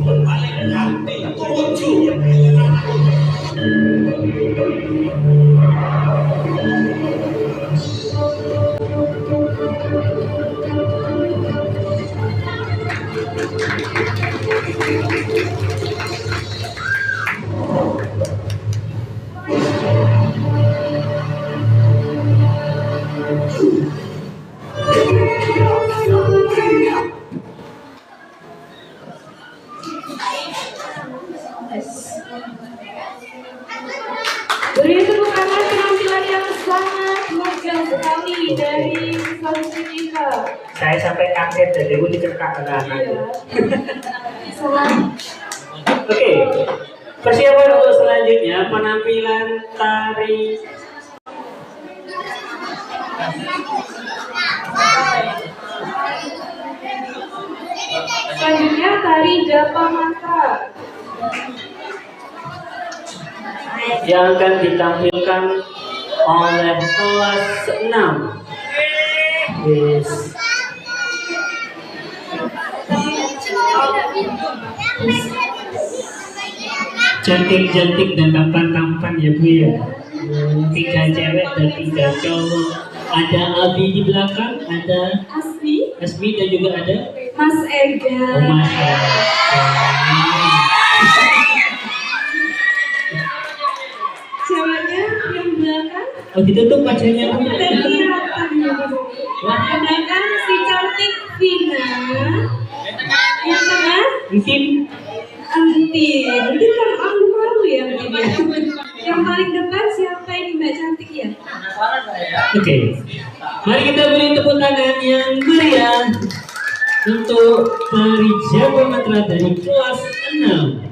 Balik hati tujuh Beri tepuk tangan penampilan yang sangat megah sekali dari solusi kita. Saya sampai kaget dan ibu dicerkak ke anak. Oke, persiapan untuk selanjutnya penampilan tari. Selanjutnya tari Japa Mantra yang akan ditampilkan oleh kelas 6. Yes. Cantik-cantik dan tampan-tampan ya Bu ya. 3 cewek dan 3 cowok. Ada Abi di belakang, ada Asmi dan juga ada Mas Ega. Oh, Mas Ega. Ceweknya yang belakang Oh ditutup wajahnya Bu. kelihatan ya Bu. Yang belakang si cantik Vina. Yang tengah Mungkin Entin kan malu ya Entin ya. Yang paling depan siapa ini Mbak cantik ya? oke. Mari kita beri tepuk tangan yang meriah untuk tari Japa Mantra dari kelas 6.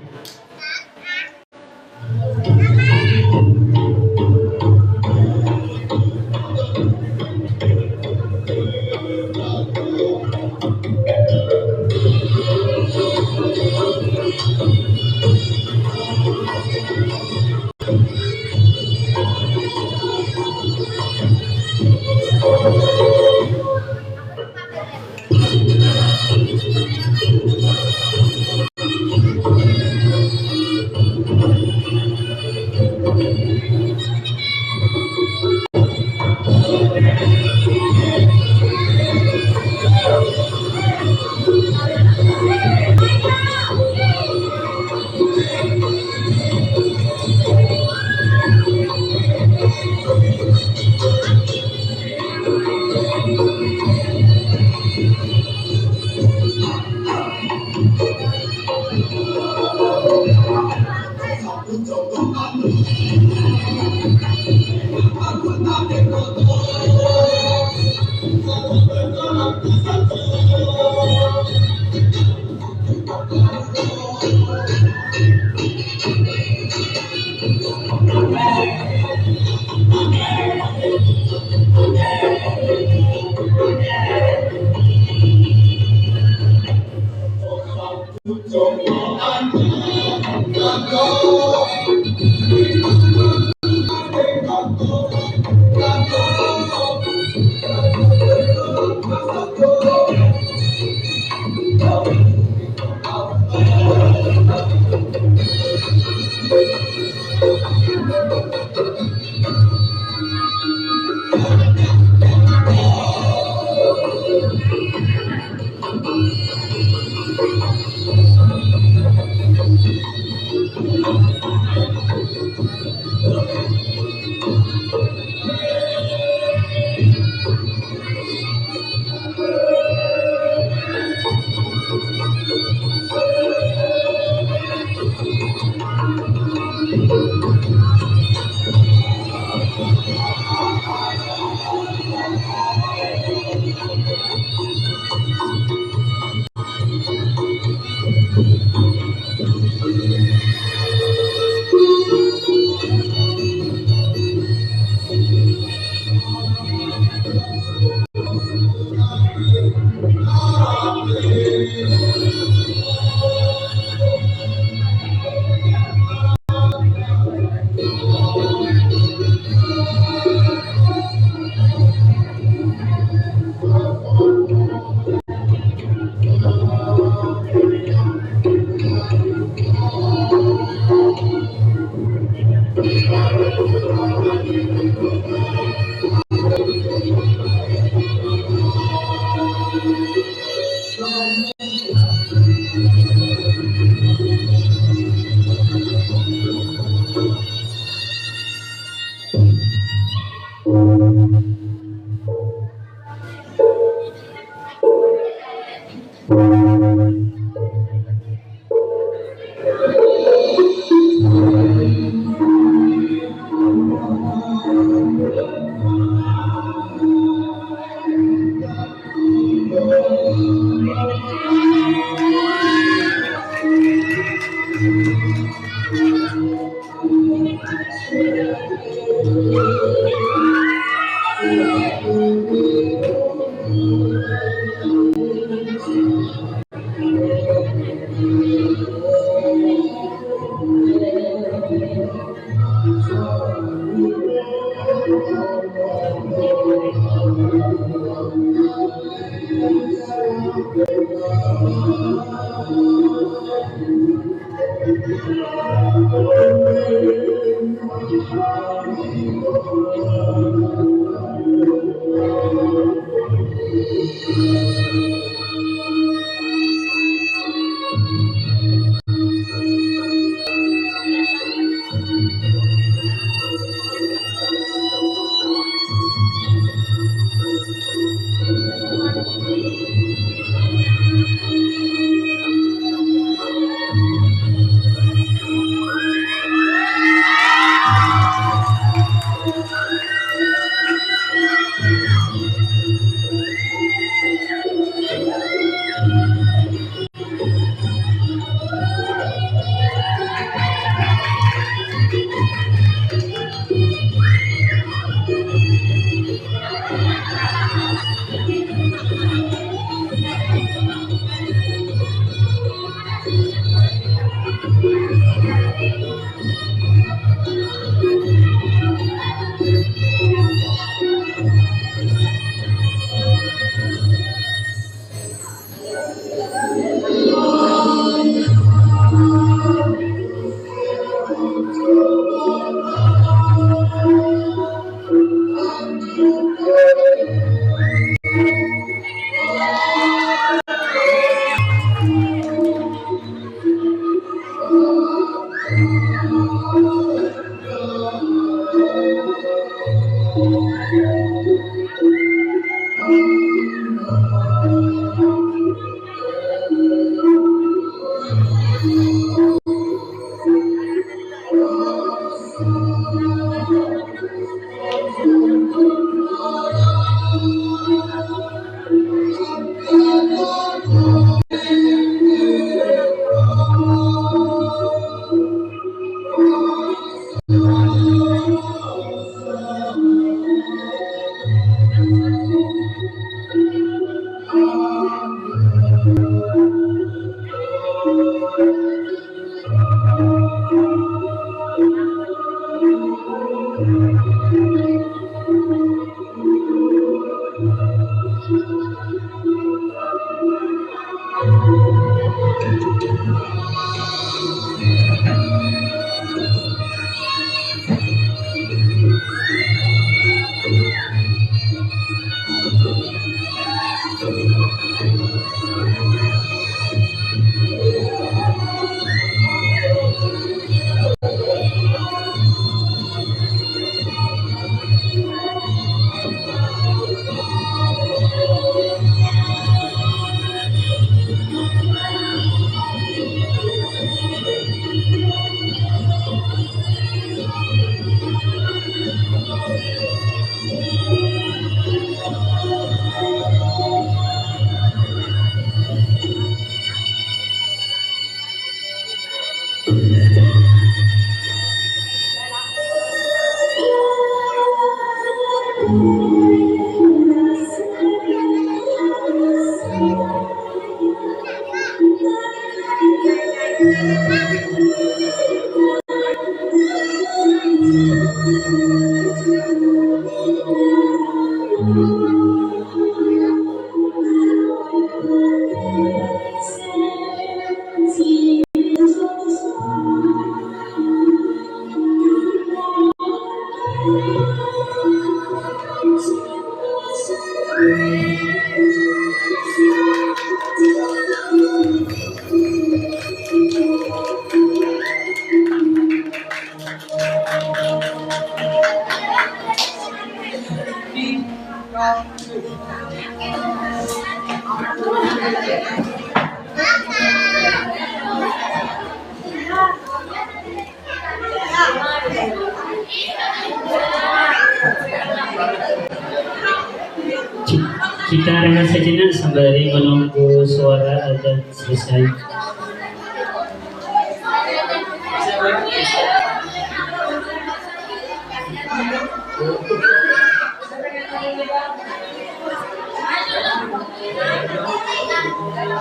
Kita rehat sejenak sembari menunggu suara azan selesai.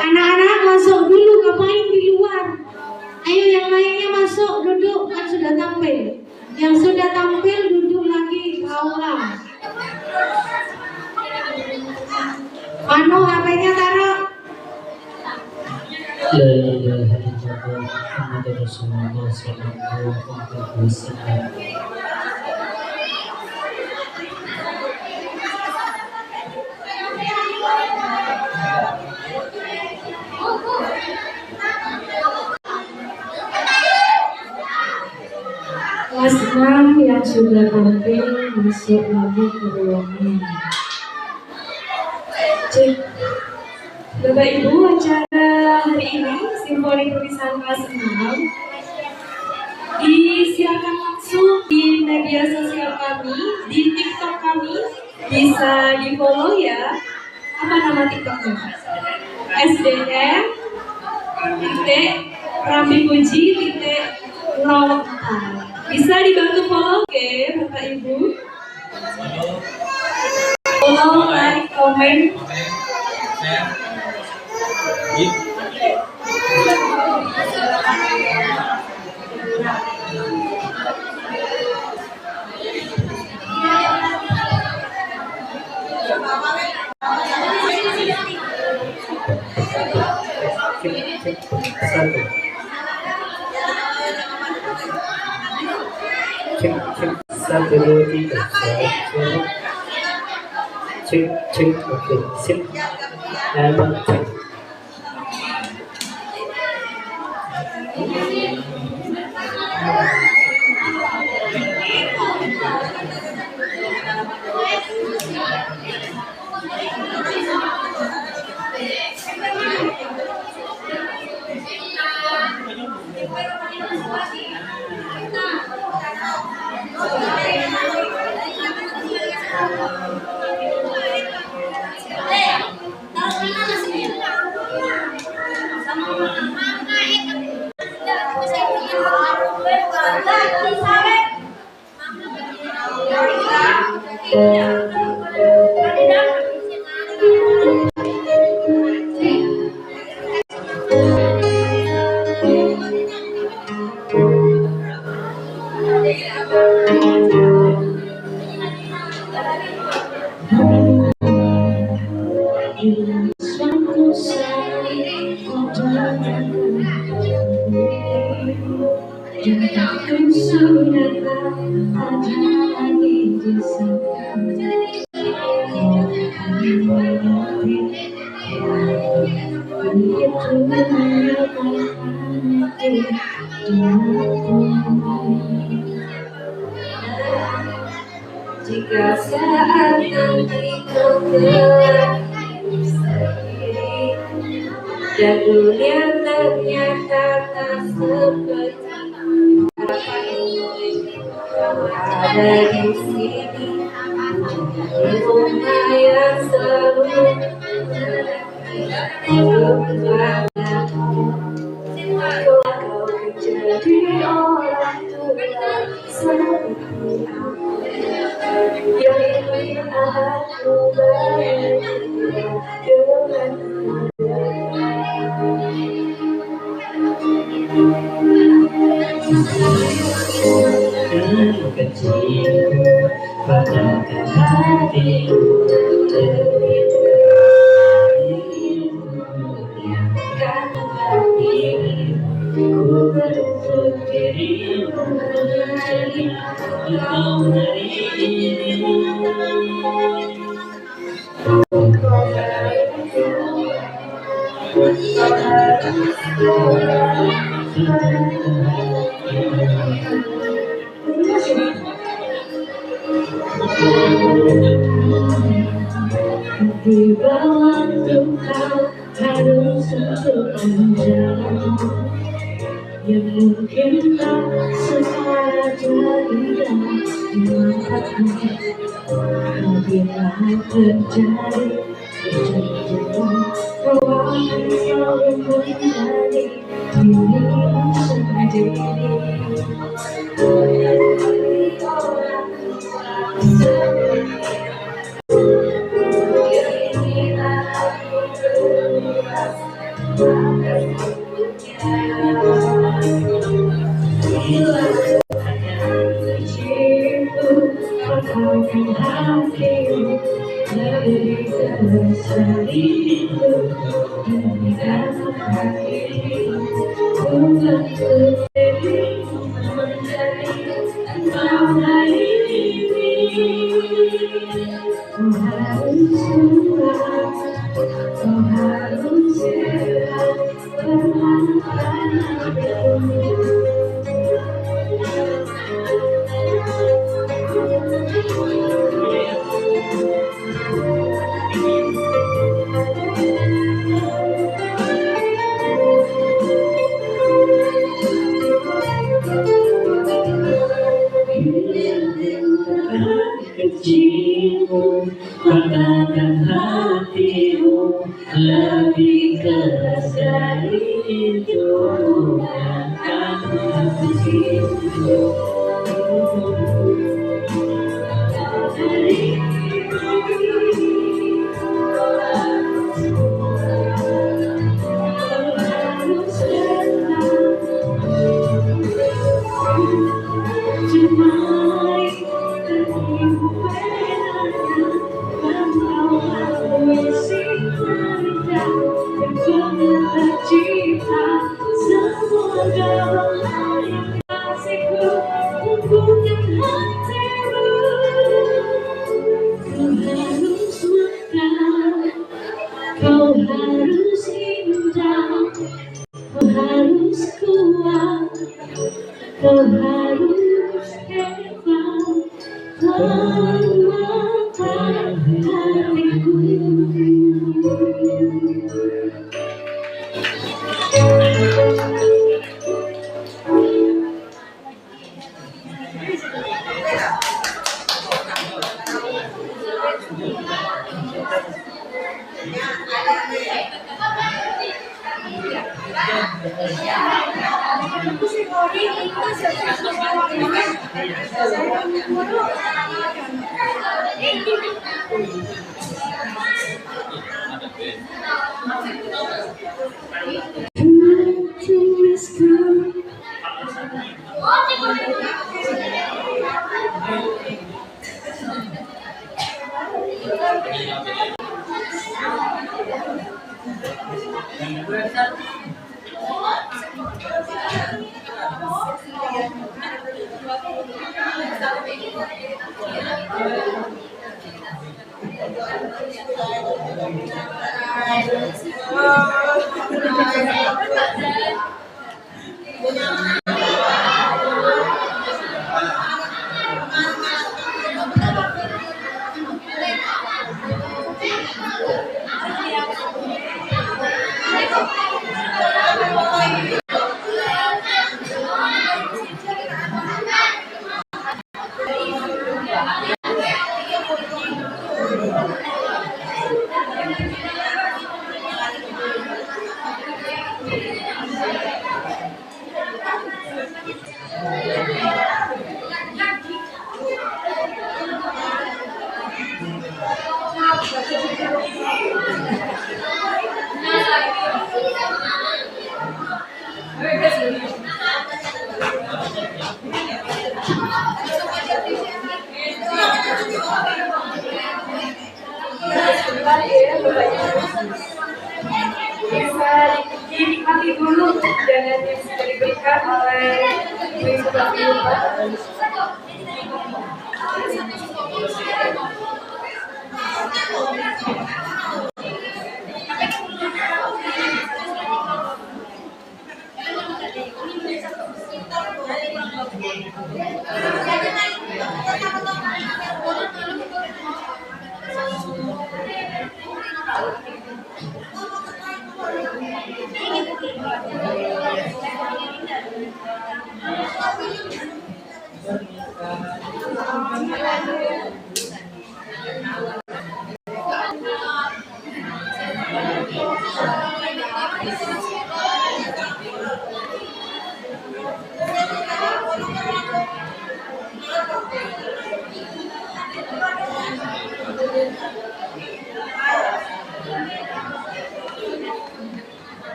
Anak-anak masuk dulu, ngapain di luar? Ayo yang lainnya masuk, duduk, kan sudah tampil. Yang sudah tampil duduk lagi ke aula. Manu HP-nya taruh. La ilaha illallah Muhammadur Rasulullah sallallahu alaihi wasallam. Kelas 6 yang sudah tampil masuk lagi ke ruangan. Cek. Bapak Ibu, acara hari ini Simfoni Tulisan kelas 6 disiarkan langsung di media sosial kami, di TikTok kami. Bisa di follow ya. Apa nama TikToknya? SDM Rambi Puji 04. Bisa dibantu follow oke Bapak Ibu. Follow, like, comment. Satu dua tiga cek oke sip emang cek. Jika saat nanti kau kembali sendiri dan dunia ternyata tak seperti kau ada di sini, bunga yang selalu kau menjadi orang tua seperti aku yang ingin aku bahagia dengan Kecil pada hatiku lebih karena hatiku beruntuk dirimu menjadi engkau hari ini. di bawah engkau harus untuk menjalan yang mungkin tak secara indah dimanfaatkan. Bila terjadi ruang selalu menjadi dirimu sendiri. Lebih besar itu dengan hati. berdiri menjadi engkau hari ini. Kau harus kuat, kau harus sehat, berharapkan aku. Kecilmu, katakan hatimu lebih keras dari itu, bukan hatimu. Kau harus indah, kau harus kuat, kau harus hebat, kuatkan hatiku. Bisa dinikmati dulu dengan yang sudah diberikan oleh Wisma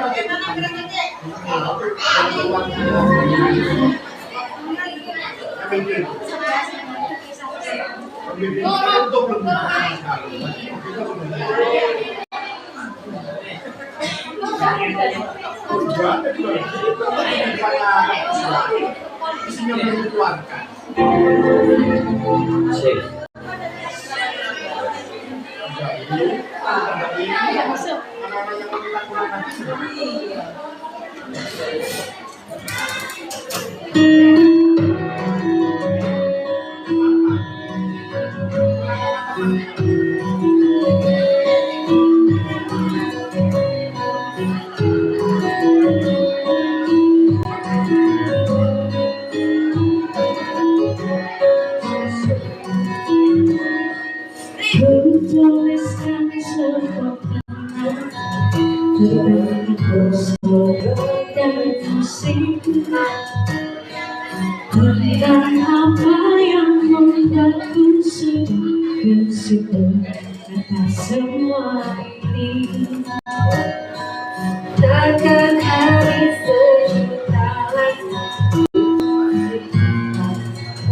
Bagaimana berangkatnya? Tuliskan sebuah dan tentang apa yang membuatku bersyukur atas semua ini. Takkan hari sejuta lagi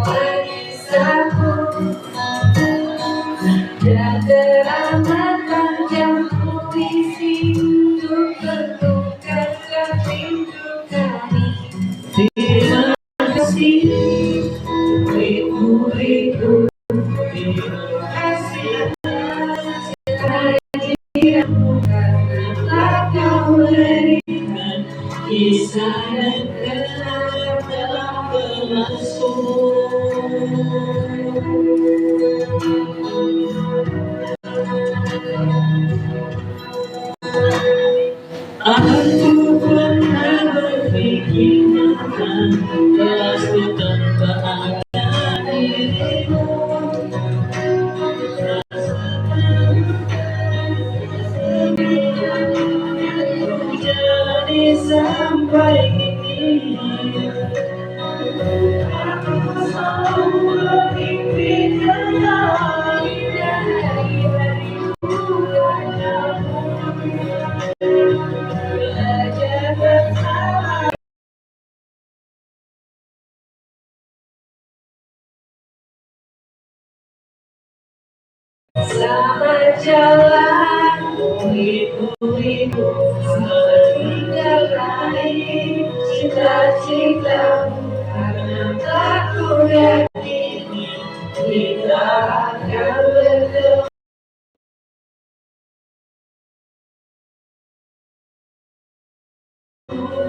kisahku dan teramat panjang puisi untuk bertukar pintu kami. Terima kasih ribu-ribu, terima kasih kehadiranmu karena telah kau berikan kisah dan kenangan dalam berlangsung. Aku pernah berpikir tentang pasti tanpa ada dirimu. Jadi sampai kini aku selalu berpikir tentang belajar bersama. Selamat jalan, ibu-ibu, selamat menjalani cita-citamu, karena aku yakin kita akan bertemu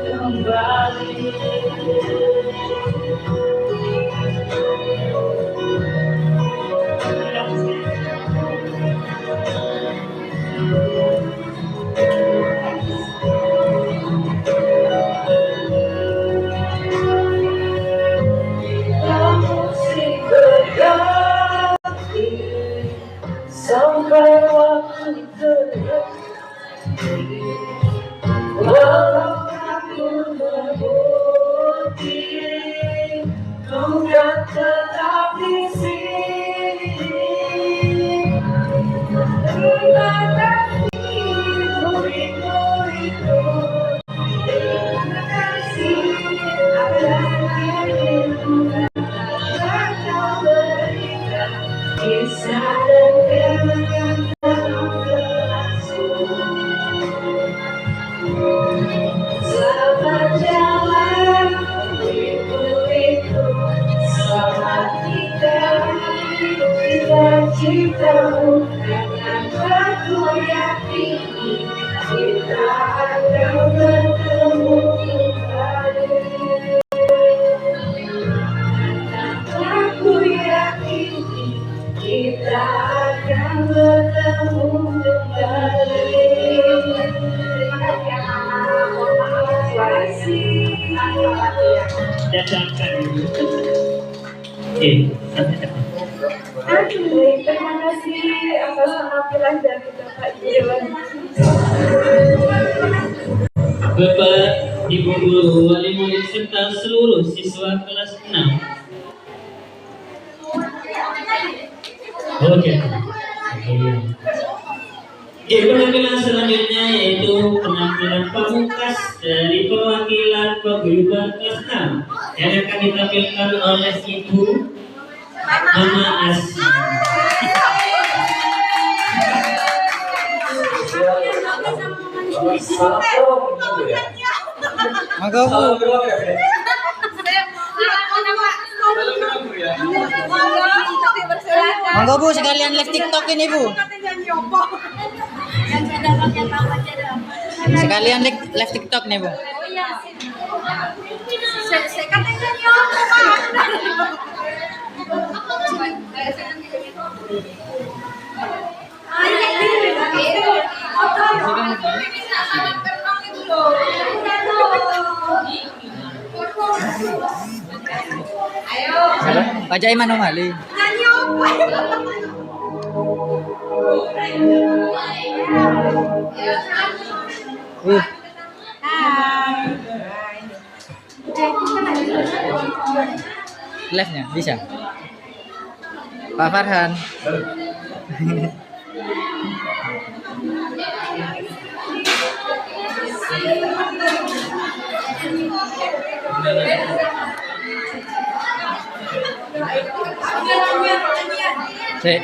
kembali. Sampai waktu terakhir, walau aku berbukti, kau kan tetap di sini. Terima kasih murid-muridku, terima kasih atas dirimu karena kau berikan kisah dan kenangan dalam berlangsung. Selamat jalan, ibu-ibu, selamat tinggal cita-citamu, karena aku yakin kita akan bertemu kembali. Aku yakin kita akan bertemu kembali. Datangkan dulu. Terima kasih atas penampilan dari Bapak Iwan. Bapak, Ibu guru, wali murid serta seluruh siswa kelas 6. Oke. Penampilan selanjutnya yaitu penampilan pamungkas dari perwakilan paguyuban kelas 6 yang akan ditampilkan oleh Ibu Mama Asih. Mangga Bu. Mangga Bu, sekalian live TikTok ini Bu. Sekalian live TikTok nih Bu. Pak Jaiman Umali. Live-nya bisa. Pak Farhan. Cek.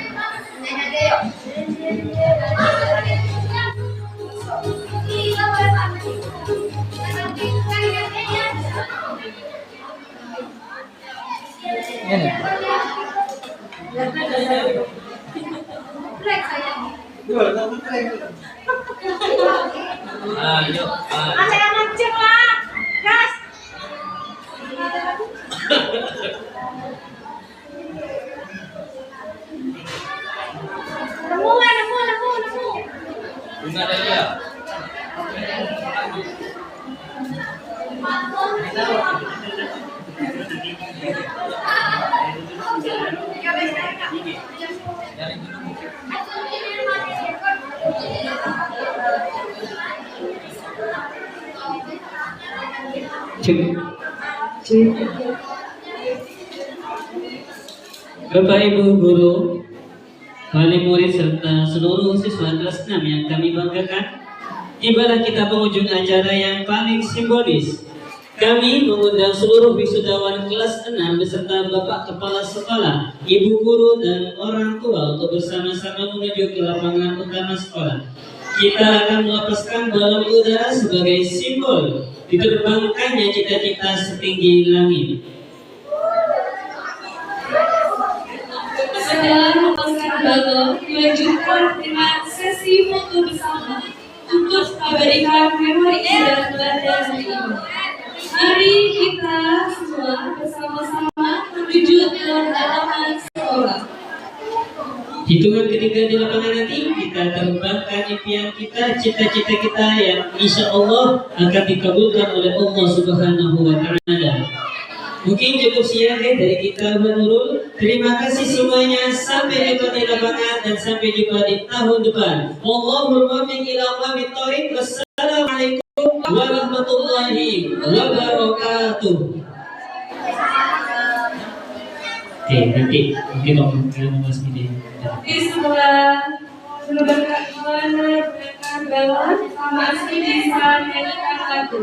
Ini. Bapak Ibu guru, wali murid serta seluruh siswa kelas 6 yang kami banggakan, tibalah kita penghujung acara yang paling simbolis. Kami mengundang seluruh wisudawan kelas 6 beserta Bapak Kepala Sekolah, Ibu Guru dan orang tua untuk bersama-sama menuju ke lapangan utama sekolah. Kita akan melepaskan balon udara sebagai simbol diterbangkannya cita-cita setinggi langit. Setelah melepaskan balon, dilanjutkan dengan sesi foto bersama untuk memberikan memori indah pada hari ini. Mari kita semua bersama-sama menuju ke halaman sekolah. Hitungan ketiga di lapangan nanti kita terbangkan impian kita, cita-cita kita yang insya Allah akan dikabulkan oleh Allah Subhanahu wa Ta'ala. Mungkin cukup sekian dari kita Nurul. Terima kasih semuanya. Sampai jumpa di lapangan dan sampai jumpa di tahun depan. Wallahul muwaffiq ila aqwamit thoriq. Wassalamualaikum warahmatullahi wabarakatuh. Oke, nanti ngomong ini. Setelah menerbangkan balon, masih bisa nyanyikan lagu.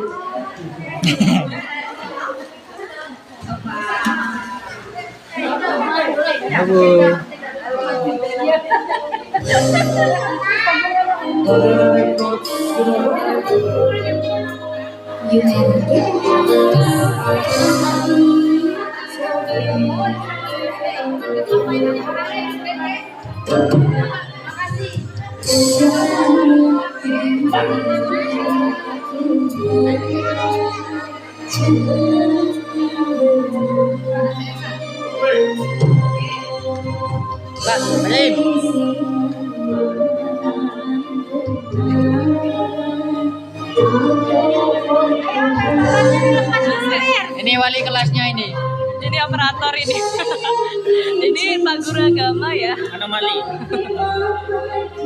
Ini wali kelasnya ini. Jadi operator ini. Ini Pak Guru Agama ya. Anomali.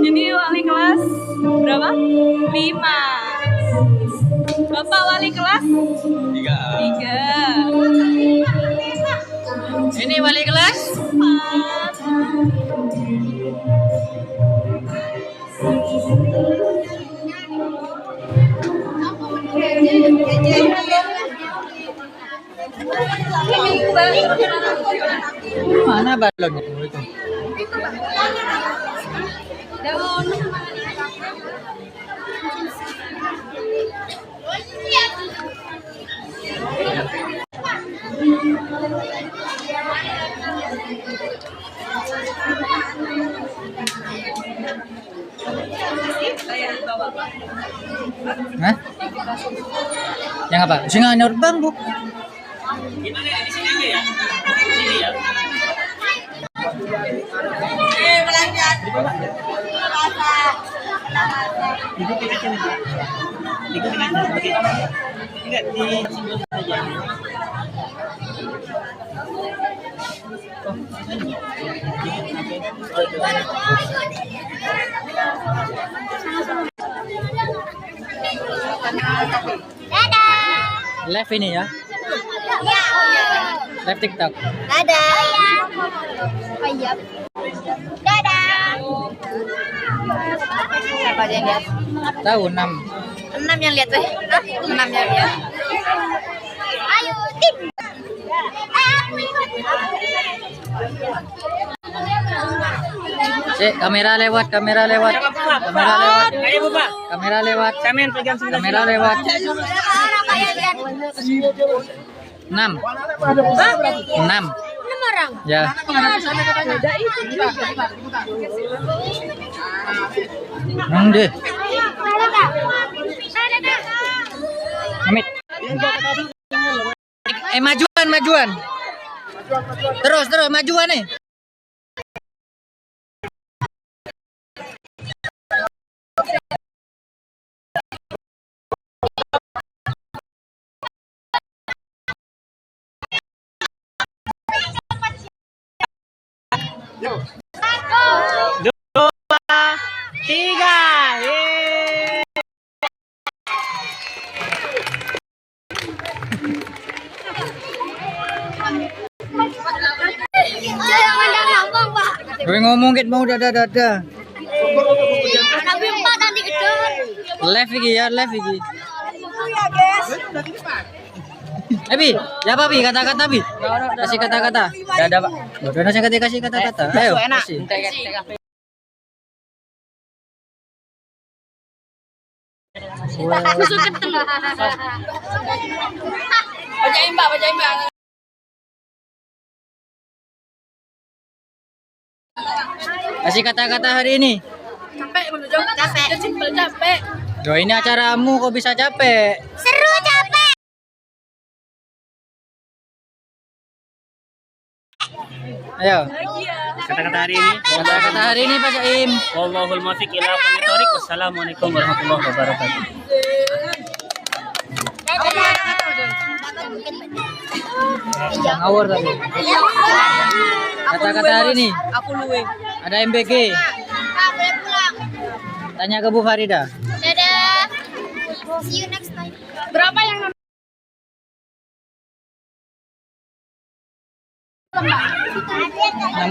Ini wali kelas berapa? 5. Bapak wali kelas? 3. Ini wali kelas 4. Mana balonnya? Hah? Yang apa? Singa Bang, Bu. Gimana di sini aja ya? Di sini ya. Live ini ya? Ya, Live TikTok. dadah. Ayap. Dadah. Siapa aja yang lihat? Tahu 6. 6 yang lihat weh. 6 yang lihat. Ayo, tim. Cek, kamera lewat, kamera lewat. Kamera lewat. Ayo Bapak. Kamera lewat. Samen pegang sebelah Kamera lewat. 6. 6. Ya. Deh. Amit. Majuan. Terus majuan nih. Gue ngomong gitu mau dadah. Live iki ya, live iki. Bi, ya apa Bi? Kata-kata Bi. Kasih kata-kata. Dadah Pak. Udah nasi kasih kata-kata. Ayo. Kasih. Masuk ke tengah. Bacain Mbak. Kasih kata-kata hari ini. Capek. Doa ini acaramu kok bisa capek? Seru capek. Ayo. Kata-kata hari ini. Kata-kata hari ini Pak Saim. Wallahul muwaffiq ila aqwamit thoriq. Wassalamualaikum warahmatullahi wabarakatuh. Yang ngawur tadi. Kata-kata hari ini. Aku luwe. Ada MBG. Boleh pulang. Tanya ke Bu Farida. Dadah. See you next time. Berapa yang 60.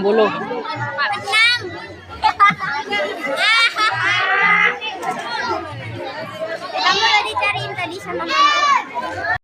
6. Kamu udah dicariin tadi sama mama.